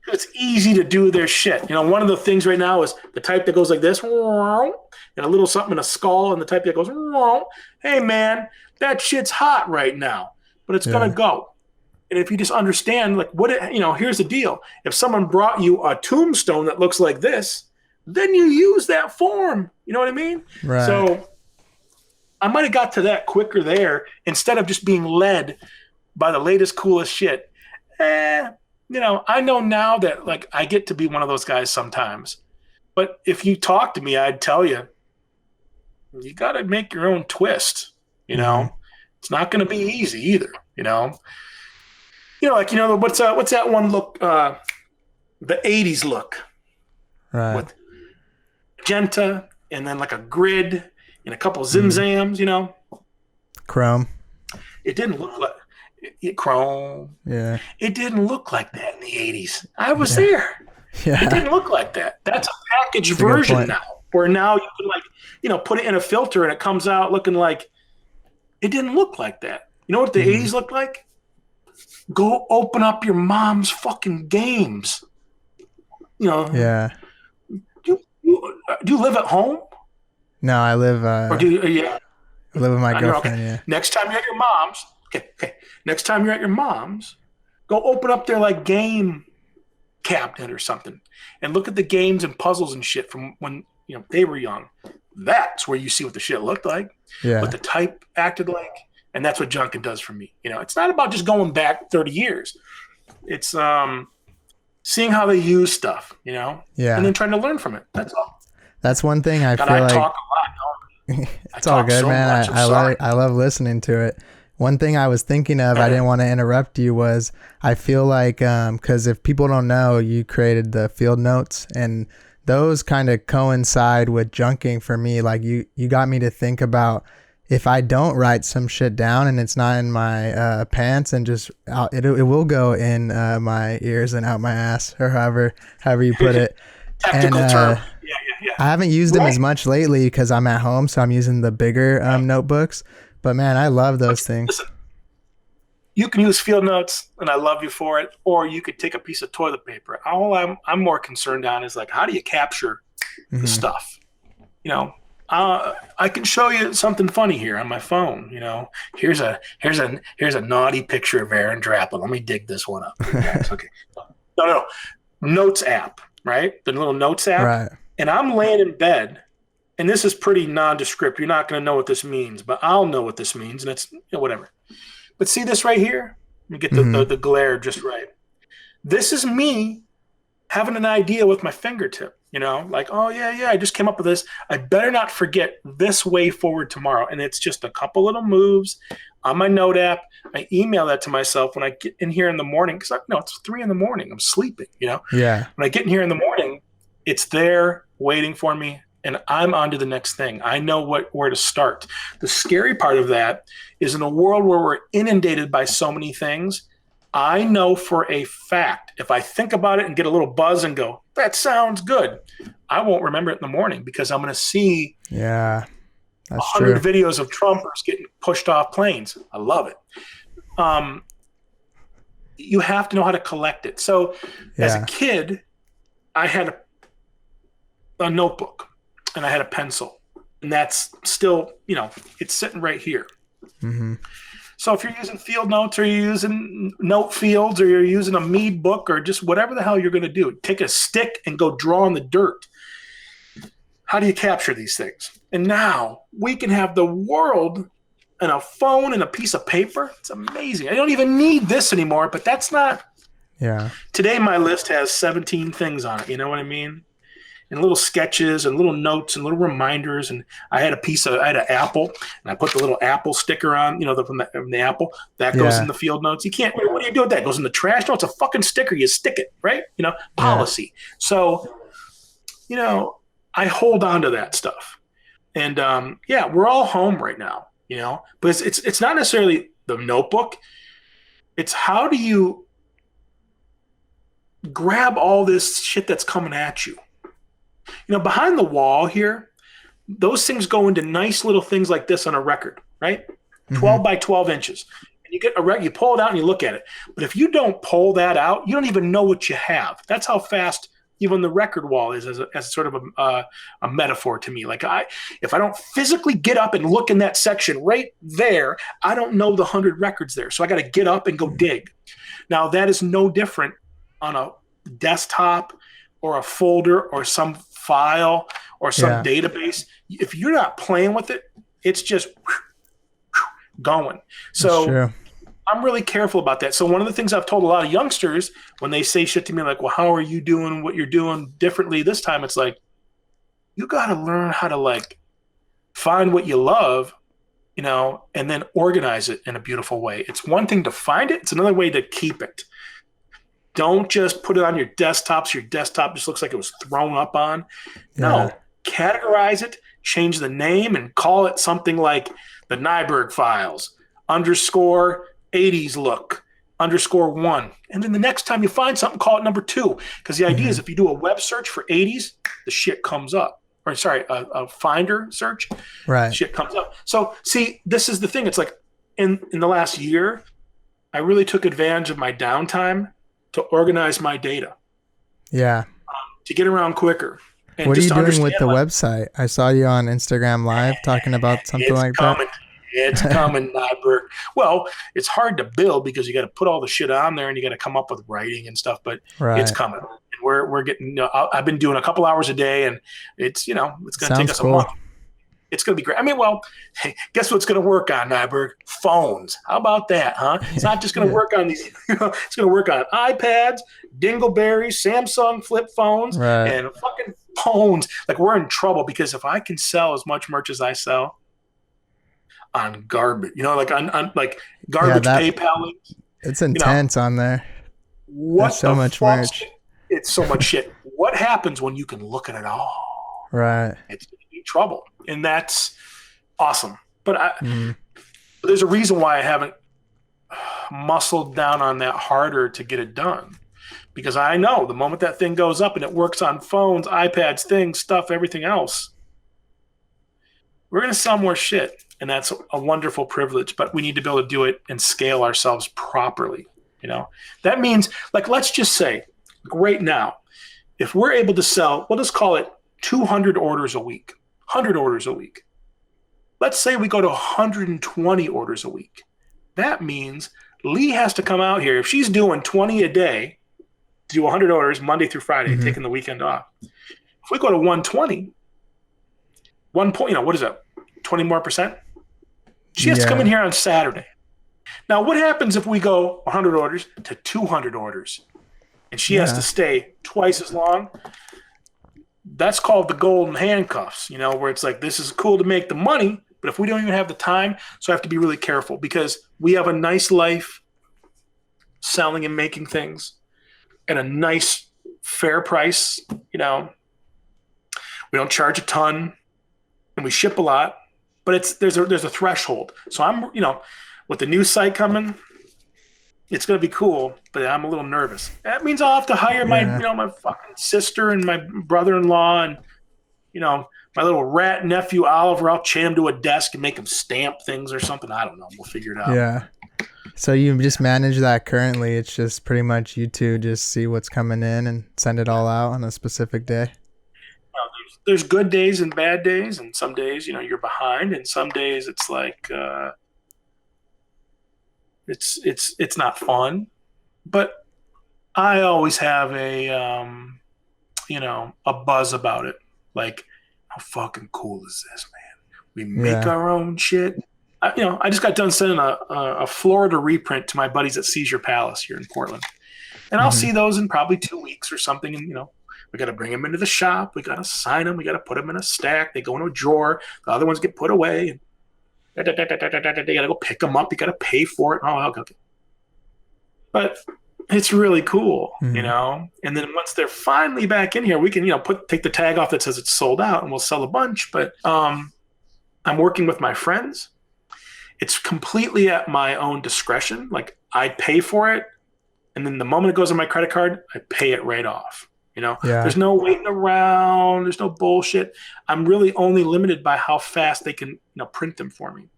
Speaker 1: It's easy to do their shit. One of the things right now is the type that goes like this, and a little something in a skull, and the type that goes, hey man, that shit's hot right now, but it's gonna go. And if you just understand, like, here's the deal. If someone brought you a tombstone that looks like this, then you use that form. You know what I mean?
Speaker 2: Right.
Speaker 1: So I might have got to that quicker there instead of just being led by the latest, coolest shit. I know now that, like, I get to be one of those guys sometimes. But if you talk to me, I'd tell you, you got to make your own twist. It's not going to be easy either, what's that one look? The 80s look,
Speaker 2: right?
Speaker 1: With magenta and then like a grid and a couple of zimzams,
Speaker 2: Chrome.
Speaker 1: It didn't look like chrome.
Speaker 2: Yeah.
Speaker 1: It didn't look like that in the 80s. I was there.
Speaker 2: Yeah.
Speaker 1: It didn't look like that. That's a packaged version now, where now you can put it in a filter and it comes out looking like it didn't look like that. You know what the 80s looked like? Go open up your mom's fucking games.
Speaker 2: Yeah.
Speaker 1: Do you live at home?
Speaker 2: No, I live.
Speaker 1: Or do you? Yeah.
Speaker 2: I live with my girlfriend.
Speaker 1: Okay.
Speaker 2: Yeah.
Speaker 1: Next time you're at your mom's. Okay. Next time you're at your mom's, go open up their like game cabinet or something, and look at the games and puzzles and shit from when they were young. That's where you see what the shit looked like.
Speaker 2: Yeah.
Speaker 1: What the type acted like. And that's what junking does for me. It's not about just going back 30 years. It's seeing how they use stuff,
Speaker 2: Yeah.
Speaker 1: and then trying to learn from it. That's all.
Speaker 2: That's one thing I feel like.
Speaker 1: I talk a lot.
Speaker 2: It's all good, so man. I love listening to it. One thing I was thinking of, I didn't want to interrupt you, was I feel like, because if people don't know, you created the field notes, and those kind of coincide with junking for me. Like you got me to think about, if I don't write some shit down and it's not in my pants and just out, it will go in my ears and out my ass, or however you put it.
Speaker 1: Technical term. Yeah.
Speaker 2: I haven't used them as much lately because I'm at home, so I'm using the bigger notebooks. But man, I love those things.
Speaker 1: Listen, you can use field notes, and I love you for it, or you could take a piece of toilet paper. All I'm more concerned on is like, how do you capture the stuff? You know, I can show you something funny here on my phone. You know, here's a naughty picture of AARON Draplin. Let me dig this one up. Okay. No. Notes app, right? The little notes app.
Speaker 2: Right.
Speaker 1: And I'm laying in bed, and this is pretty nondescript. You're not going to know what this means, but I'll know what this means, and it's whatever. But see this right here? Let me get the glare just right. This is me having an idea with my fingertip, you know, like, oh, yeah, I just came up with this. I better not forget this way forward tomorrow. And it's just a couple little moves on my note app. I email that to myself when I get in here in the morning because, it's 3 a.m. I'm sleeping, you know?
Speaker 2: Yeah.
Speaker 1: When I get in here in the morning, it's there waiting for me. And I'm on to the next thing. I know where to start. The scary part of that is in a world where we're inundated by so many things, I know for a fact, if I think about it and get a little buzz and go, that sounds good, I won't remember it in the morning because I'm going to see 100 videos of Trumpers getting pushed off planes. I love it. You have to know how to collect it. So as a kid, I had a notebook. And I had a pencil, and that's still, it's sitting right here.
Speaker 2: Mm-hmm.
Speaker 1: So if you're using field notes or you're using note fields or you're using a Mead book or just whatever the hell you're going to do, take a stick and go draw in the dirt. How do you capture these things? And now we can have the world and a phone and a piece of paper. It's amazing. I don't even need this anymore, but that's not.
Speaker 2: Yeah.
Speaker 1: Today my list has 17 things on it. You know what I mean? And little sketches and little notes and little reminders. And I had an apple, and I put the little apple sticker on, from the apple. That goes in the field notes. You can't, what do you do with that? It goes in the trash? No, it's a fucking sticker. You stick it, right? Policy. Yeah. So, I hold on to that stuff. And, we're all home right now, but it's not necessarily the notebook. It's how do you grab all this shit that's coming at you? Behind the wall here, those things go into nice little things like this on a record, right? 12 by 12 inches. And you get you pull it out and you look at it. But if you don't pull that out, you don't even know what you have. That's how fast even the record wall is as sort of a metaphor to me. Like if I don't physically get up and look in that section right there, I don't know the 100 records there. So I got to get up and go dig. Now that is no different on a desktop or a folder or some file or some database. If you're not playing with it, it's just going. So I'm really careful about that. So one of the things I've told a lot of youngsters when they say shit to me like, well, how are you doing what you're doing differently this time? It's like, you got to learn how to find what you love, and then organize it in a beautiful way. It's one thing to find it. It's another way to keep it. Don't just put it on your desktop so your desktop just looks like it was thrown up on. No, categorize it, change the name, and call it something like the Nyberg files, _80s look, _1. And then the next time you find something, call it number 2. Because the idea is if you do a web search for 80s, the shit comes up. Or sorry, a Finder search, shit comes up. So see, this is the thing. It's like in the last year, I really took advantage of my downtime to organize my data. Yeah. To get around quicker. And
Speaker 2: what are you doing with the website? I saw you on Instagram Live talking about something like that.
Speaker 1: It's coming, Nyberg. Well, it's hard to build because you got to put all the shit on there and you got to come up with writing and stuff, but it's coming. And we're getting, I've been doing a couple hours a day, and it's, it's going to take us a month. It's going to be great. I mean, well, hey, guess what's going to work on, Nyberg? Phones. How about that, huh? It's not just going to work on these. It's going to work on iPads, Dingleberries, Samsung flip phones, and fucking phones. Like, we're in trouble because if I can sell as much merch as I sell on garbage, like on like garbage PayPal links.
Speaker 2: It's intense on there.
Speaker 1: There's
Speaker 2: so much merch.
Speaker 1: It's so much shit. What happens when you can look at it all?
Speaker 2: Right.
Speaker 1: It's trouble, and that's awesome.
Speaker 2: Mm.
Speaker 1: There's a reason why I haven't muscled down on that harder to get it done. Because I know the moment that thing goes up and it works on phones, iPads, things, stuff, everything else, we're going to sell more shit. And that's a wonderful privilege, but we need to be able to do it and scale ourselves properly. That means, like, let's just say right now, if we're able to sell, we'll just call it 200 orders a week, 100 orders a week. Let's say we go to 120 orders a week. That means Lee has to come out here. If she's doing 20 a day, do 100 orders Monday through Friday, taking the weekend off. If we go to 120, 1 point, what is that? 20 more percent? She has to come in here on Saturday. Now, what happens if we go 100 orders to 200 orders and she has to stay twice as long? That's called the golden handcuffs, where it's like, this is cool to make the money, but if we don't even have the time, so I have to be really careful because we have a nice life selling and making things at a nice, fair price. We don't charge a ton and we ship a lot, but there's a threshold. So I'm, with the new site coming, it's going to be cool, but I'm a little nervous. That means I'll have to hire my fucking sister and my brother-in-law and, my little rat nephew, Oliver. I'll chain him to a desk and make him stamp things or something. I don't know. We'll figure it out.
Speaker 2: Yeah. So you just manage that currently. It's just pretty much you two just see what's coming in and send it all out on a specific day.
Speaker 1: There's good days and bad days, and some days, you're behind, and some days it's like it's not fun. But I always have a buzz about it. Like, how fucking cool is this, man? We make our own shit. I just got done sending a Florida reprint to my buddies at Seizure Palace here in Portland. And I'll see those in probably 2 weeks or something. And, we got to bring them into the shop. We got to sign them. We got to put them in a stack. They go in a drawer. The other ones get put away. They got to go pick them up. You got to pay for it. Oh, okay. But it's really cool, And then once they're finally back in here, we can, take the tag off that says it's sold out and we'll sell a bunch. But I'm working with my friends. It's completely at my own discretion. Like, I pay for it, and then the moment it goes on my credit card, I pay it right off. There's no waiting around. There's no bullshit. I'm really only limited by how fast they can, print them for me.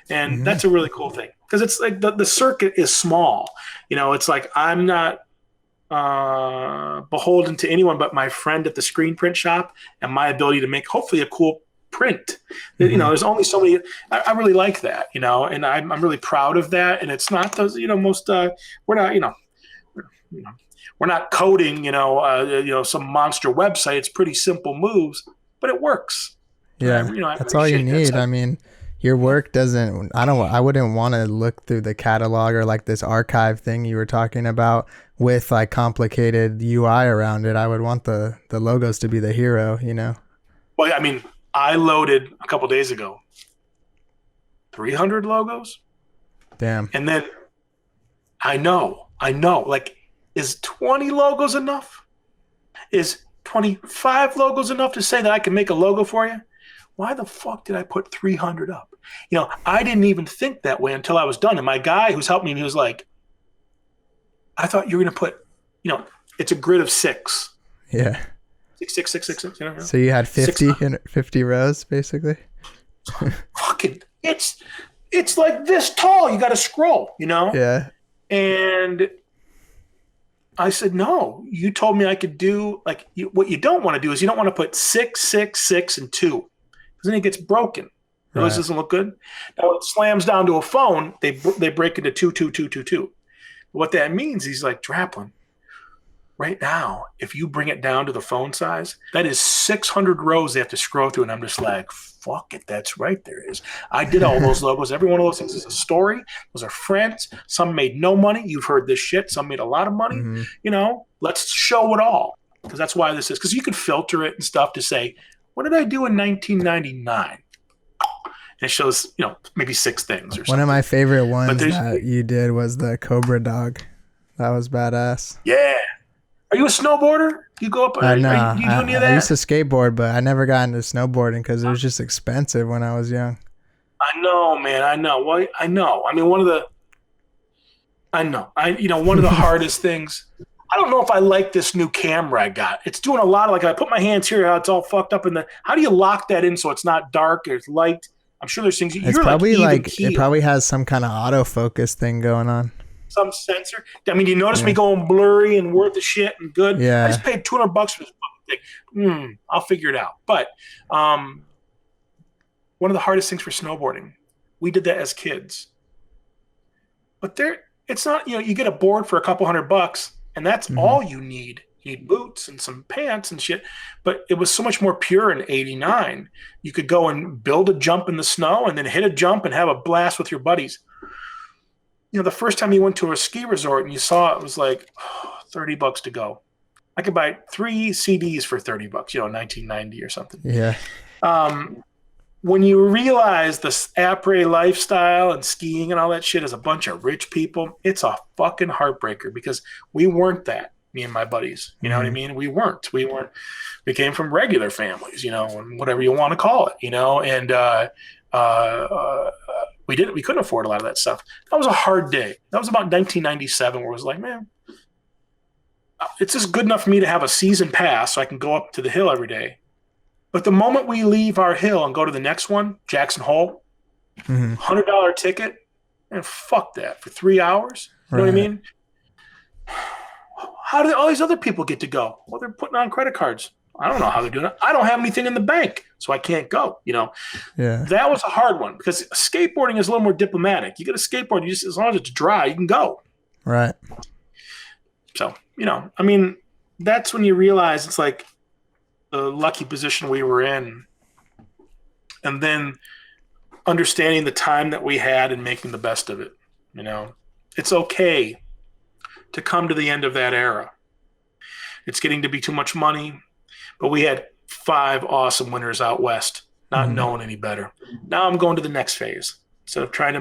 Speaker 1: And that's a really cool thing because it's like the circuit is small. It's like I'm not beholden to anyone but my friend at the screen print shop and my ability to make hopefully a cool print. There's only so many. I really like that, and I'm really proud of that. And it's not those, most we're not, we're not coding, some monster website. It's pretty simple moves, but it works.
Speaker 2: Yeah, that's all you need. I mean, your work doesn't. I wouldn't want to look through the catalog or like this archive thing you were talking about with like complicated UI around it. I would want the logos to be the hero.
Speaker 1: Well, I mean, I loaded a couple days ago 300 logos.
Speaker 2: Damn.
Speaker 1: And then I know. Like, is 20 logos enough? Is 25 logos enough to say that I can make a logo for you? Why the fuck did I put 300 up? I didn't even think that way until I was done. And my guy who's helped me, he was like, I thought you were going to put, it's a grid of 6.
Speaker 2: Yeah.
Speaker 1: 6.
Speaker 2: So you had 50 rows, basically?
Speaker 1: Fucking, it's like this tall. You got to scroll,
Speaker 2: Yeah.
Speaker 1: And I said, no, you told me I could do, like, what you don't want to do is you don't want to put 6, 6, 6, and 2. Because then it gets broken. This doesn't look good. Now, when it slams down to a phone, they break into 2, 2, 2, 2, 2. What that means, he's like, Draplin, right now, if you bring it down to the phone size, that is 600 rows they have to scroll through. And I'm just like, fuck it, that's right, there is. I did all those logos. Every one of those things is a story. Those are friends. Some made no money. You've heard this shit. Some made a lot of money. Let's show it all. Because that's why this is. Because you could filter it and stuff to say, what did I do in 1999? And it shows, maybe 6 things or something.
Speaker 2: One of my favorite ones that you did was the Cobra dog. That was badass.
Speaker 1: Yeah. Are you a snowboarder? You go up?
Speaker 2: No,
Speaker 1: do you do any of that?
Speaker 2: I used to skateboard, but I never got into snowboarding because it was just expensive when I was young.
Speaker 1: I know, man. I know. Well, I know. I mean, one of the hardest things. I don't know if I like this new camera I got. It's doing a lot of I put my hands here, how it's all fucked up, and then how do you lock that in so it's not dark or it's light? I'm sure there's things
Speaker 2: It's probably it probably has some kind of autofocus thing going on.
Speaker 1: Some sensor. I mean, you notice me going blurry and worth the shit and good.
Speaker 2: Yeah.
Speaker 1: I just paid $200 for this fucking thing. I'll figure it out. But one of the hardest things for snowboarding, we did that as kids. But it's not, you get a board for a couple $100 and that's all you need. You need boots and some pants and shit. But it was so much more pure in '89. You could go and build a jump in the snow and then hit a jump and have a blast with your buddies. The first time you went to a ski resort and you saw it was like $30 to go. I could buy 3 CDs for $30, 1990 or something.
Speaker 2: Yeah.
Speaker 1: When you realize this après lifestyle and skiing and all that shit is a bunch of rich people, it's a fucking heartbreaker because we weren't that, me and my buddies. You know what I mean? We weren't. We came from regular families, and whatever you want to call it, and we couldn't afford a lot of that stuff. That was a hard day. That was about 1997 where it was like, man, it's just good enough for me to have a season pass so I can go up to the hill every day. But the moment we leave our hill and go to the next one, Jackson Hole, $100 ticket, and fuck that for 3 hours. You know what I mean? How do all these other people get to go? Well, they're putting on credit cards. I don't know how they're doing it. I don't have anything in the bank, so I can't go.
Speaker 2: Yeah.
Speaker 1: That was a hard one because skateboarding is a little more diplomatic. You get a skateboard, as long as it's dry, you can go.
Speaker 2: Right.
Speaker 1: So, I mean, that's when you realize it's like the lucky position we were in. And then understanding the time that we had and making the best of it. It's okay to come to the end of that era. It's getting to be too much money. But we had 5 awesome winters out west, not knowing any better. Now I'm going to the next phase. Instead of trying to,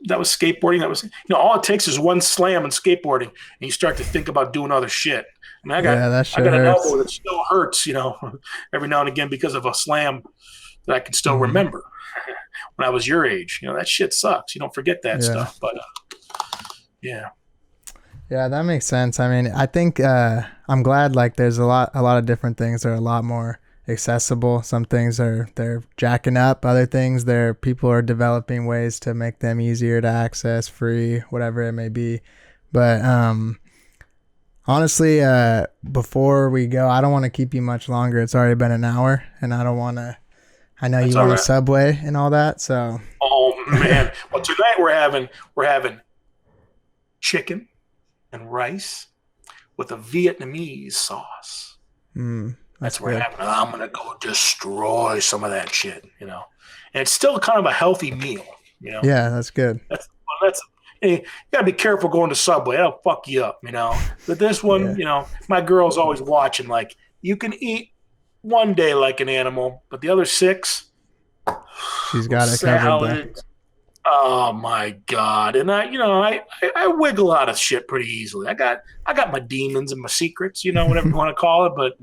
Speaker 1: that was skateboarding. That was, all it takes is one slam in skateboarding, and you start to think about doing other shit. I mean, I got an elbow that still hurts, every now and again because of a slam that I can still remember when I was your age. That shit sucks. You don't forget that stuff. But yeah.
Speaker 2: Yeah, that makes sense. I mean, I think I'm glad there's a lot of different things that are a lot more accessible. Some things they're jacking up. Other things people are developing ways to make them easier to access, free, whatever it may be. But honestly, before we go, I don't want to keep you much longer. It's already been an hour, and I don't want to. I know you want a Subway and all that, so.
Speaker 1: Oh man! Well, tonight we're having chicken and rice with a Vietnamese sauce.
Speaker 2: That's
Speaker 1: where
Speaker 2: good.
Speaker 1: I'm gonna go destroy some of that shit, and it's still kind of a healthy meal,
Speaker 2: Yeah, that's good.
Speaker 1: You gotta be careful going to Subway. That'll fuck you up, But this one, my girl's always watching. You can eat one day like an animal, but the other 6,
Speaker 2: she's got it covered. There.
Speaker 1: Oh my God! And I wiggle out of shit pretty easily. I got my demons and my secrets, whatever you want to call it. But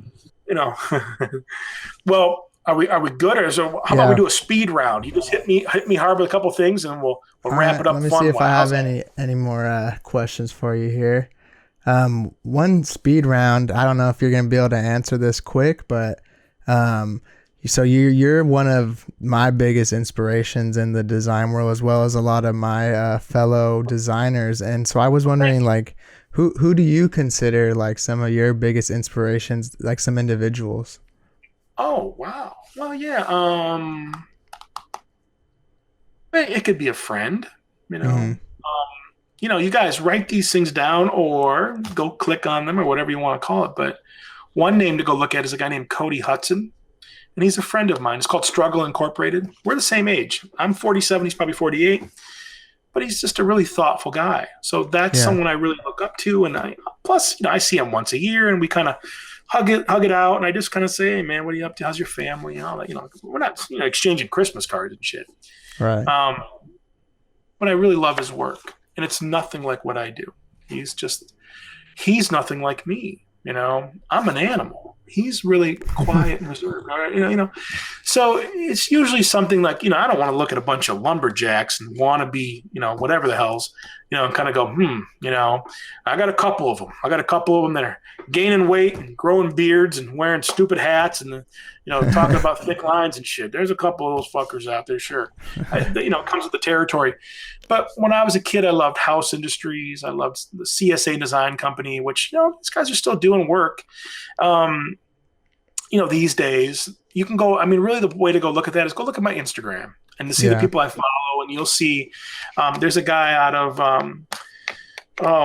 Speaker 1: well, are we good? Or how about we do a speed round? You just hit me hard with a couple things, and we'll wrap it up.
Speaker 2: Let me see if I have any more questions for you here. One speed round. I don't know if you're gonna be able to answer this quick, but so you're one of my biggest inspirations in the design world, as well as a lot of my fellow designers. And so I was wondering, who do you consider some of your biggest inspirations, some individuals?
Speaker 1: Oh wow! Well, yeah. It could be a friend. You guys write these things down or go click on them or whatever you want to call it. But one name to go look at is a guy named Cody Hudson. And he's a friend of mine. It's called Struggle Incorporated. We're the same age. I'm 47. He's probably 48. But he's just a really thoughtful guy. So that's someone I really look up to. And I see him once a year, and we kind of hug it out. And I just kind of say, hey, man, what are you up to? How's your family? We're not exchanging Christmas cards and shit.
Speaker 2: Right.
Speaker 1: But I really love his work. And it's nothing like what I do. He's nothing like me. I'm an animal. he's really quiet and reserved. So it's usually something like, I don't want to look at a bunch of lumberjacks and want to be, whatever the hell's, and kind of go, I got a couple of them. That are gaining weight and growing beards and wearing stupid hats and, talking about thick lines and shit. There's a couple of those fuckers out there, sure. It comes with the territory. But when I was a kid, I loved House Industries. I loved the CSA Design Company, which, these guys are still doing work. These days, you can go, really the way to go look at that is go look at my Instagram and to see the people I follow. And you'll see there's a guy out of,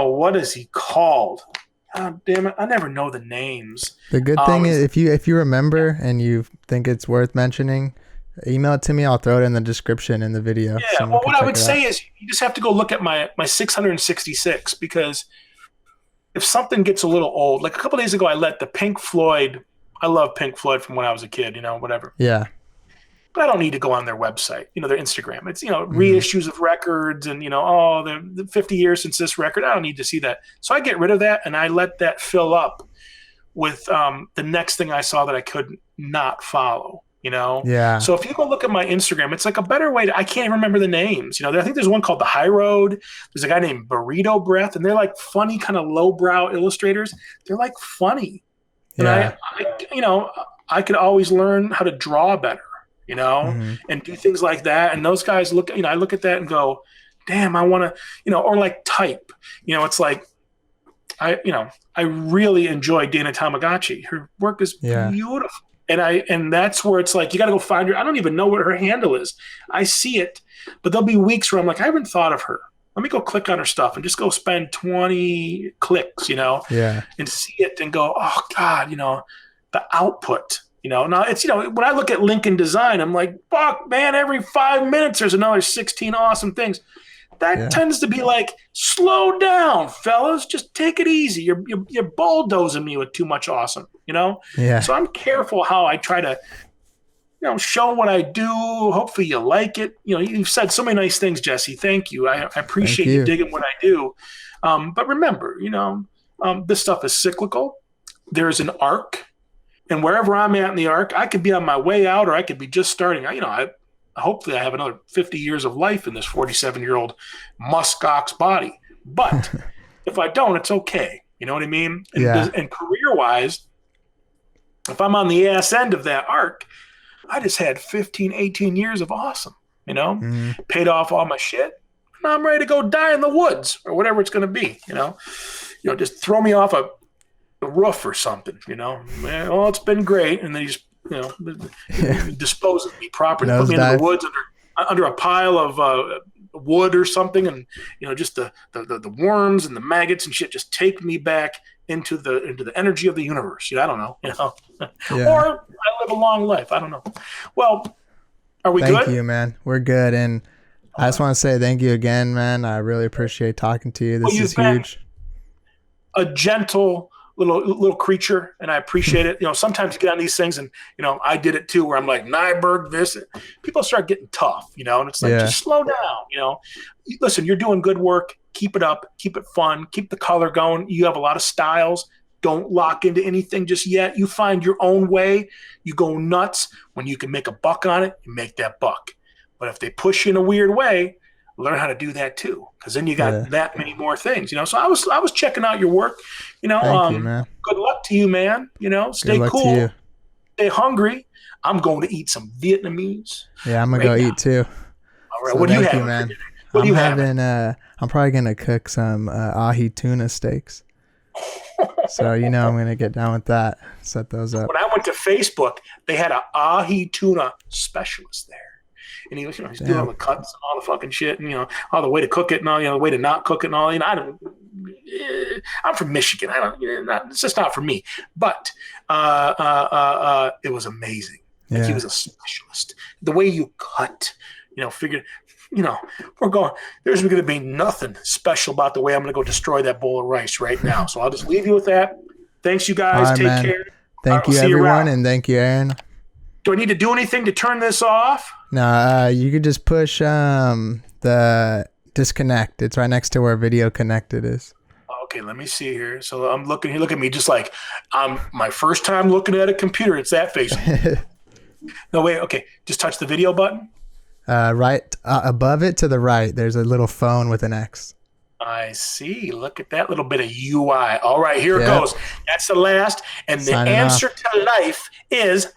Speaker 1: what is he called? Oh, damn it. I never know the names.
Speaker 2: The good thing is if you remember and you think it's worth mentioning, email it to me. I'll throw it in the description in the video.
Speaker 1: Yeah. Well, what I would say is you just have to go look at my 666, because if something gets a little old, like a couple of days ago, I let the Pink Floyd, I love Pink Floyd from when I was a kid, whatever.
Speaker 2: Yeah.
Speaker 1: But I don't need to go on their website, their Instagram. It's, reissues of records and, the 50 years since this record. I don't need to see that. So I get rid of that and I let that fill up with the next thing I saw that I could not follow,
Speaker 2: Yeah.
Speaker 1: So if you go look at my Instagram, it's like a better way I can't even remember the names. I think there's one called The High Road. There's a guy named Burrito Breath, and they're like funny kind of lowbrow illustrators. They're like funny.
Speaker 2: Yeah.
Speaker 1: And I could always learn how to draw better. And do things like that. And those guys look, I look at that and go, damn, I want to, or like type, it's like, I really enjoy Dana Tamagotchi. Her work is beautiful. And that's where it's like, you got to go find her. I don't even know what her handle is. I see it, but there'll be weeks where I'm like, I haven't thought of her. Let me go click on her stuff and just go spend 20 clicks, and see it and go, oh God, the output. Now it's, when I look at Lincoln Design, I'm like, fuck, man, every 5 minutes there's another 16 awesome things. That tends to be like, slow down, fellas. Just take it easy. You're bulldozing me with too much awesome,
Speaker 2: Yeah.
Speaker 1: So I'm careful how I try to, show what I do. Hopefully you like it. You've said so many nice things, Jesse. Thank you. I appreciate you digging what I do. But remember, this stuff is cyclical. There's an arc. And wherever I'm at in the arc, I could be on my way out or I could be just starting. Hopefully I have another 50 years of life in this 47-year-old muskox body. But if I don't, it's okay. You know what I mean? And career-wise, if I'm on the ass end of that arc, I just had 15, 18 years of awesome, paid off all my shit. And I'm ready to go die in the woods or whatever it's going to be, just throw me off a roof or something, well, it's been great. And then you just, dispose of me properly, put me into the woods under a pile of wood or something. And, just the worms and the maggots and shit, just take me back into the energy of the universe. I don't know, or I live a long life. I don't know. Well, are we good?
Speaker 2: Thank you, man. We're good. And I just want to say thank you again, man. I really appreciate talking to you. This is huge.
Speaker 1: A gentle little creature, and I appreciate it. Sometimes you get on these things, and I did it too, where I'm like, Nyberg, this. People start getting tough, and it's like, just slow down. Listen, you're doing good work. Keep it up. Keep it fun. Keep the color going. You have a lot of styles. Don't lock into anything just yet. You find your own way. You go nuts. When you can make a buck on it, you make that buck. But if they push you in a weird way, learn how to do that too, because then you got that many more things. So I was checking out your work.
Speaker 2: Thank you, man.
Speaker 1: Good luck to you, man. Stay cool, stay hungry. I'm going to eat some Vietnamese.
Speaker 2: Yeah, I'm gonna go eat too.
Speaker 1: All right, what do you have,
Speaker 2: man?
Speaker 1: What do you have?
Speaker 2: I'm probably gonna cook some ahi tuna steaks. So I'm gonna get down with that. Set those up.
Speaker 1: When I went to Facebook, they had an ahi tuna specialist there. And he was, he's doing all the cuts and all the fucking shit, and all the way to cook it and all, the way to not cook it and all. I'm from Michigan. It's just not for me. But it was amazing. Like he was a specialist. The way you cut, figured, we're going. There's going to be nothing special about the way I'm going to go destroy that bowl of rice right now. So I'll just leave you with that. Thanks, you guys. Take care.
Speaker 2: Thank you, everyone, and thank you, Aaron.
Speaker 1: Do I need to do anything to turn this off?
Speaker 2: No, you could just push the disconnect. It's right next to where video connected is.
Speaker 1: Okay, let me see here. So I'm looking here. Look at me, just like I'm my first time looking at a computer. It's that face. No, wait. Okay, just touch the video button.
Speaker 2: Right above it to the right, there's a little phone with an X.
Speaker 1: I see. Look at that little bit of UI. All right, here it goes. That's the last. And the answer to life is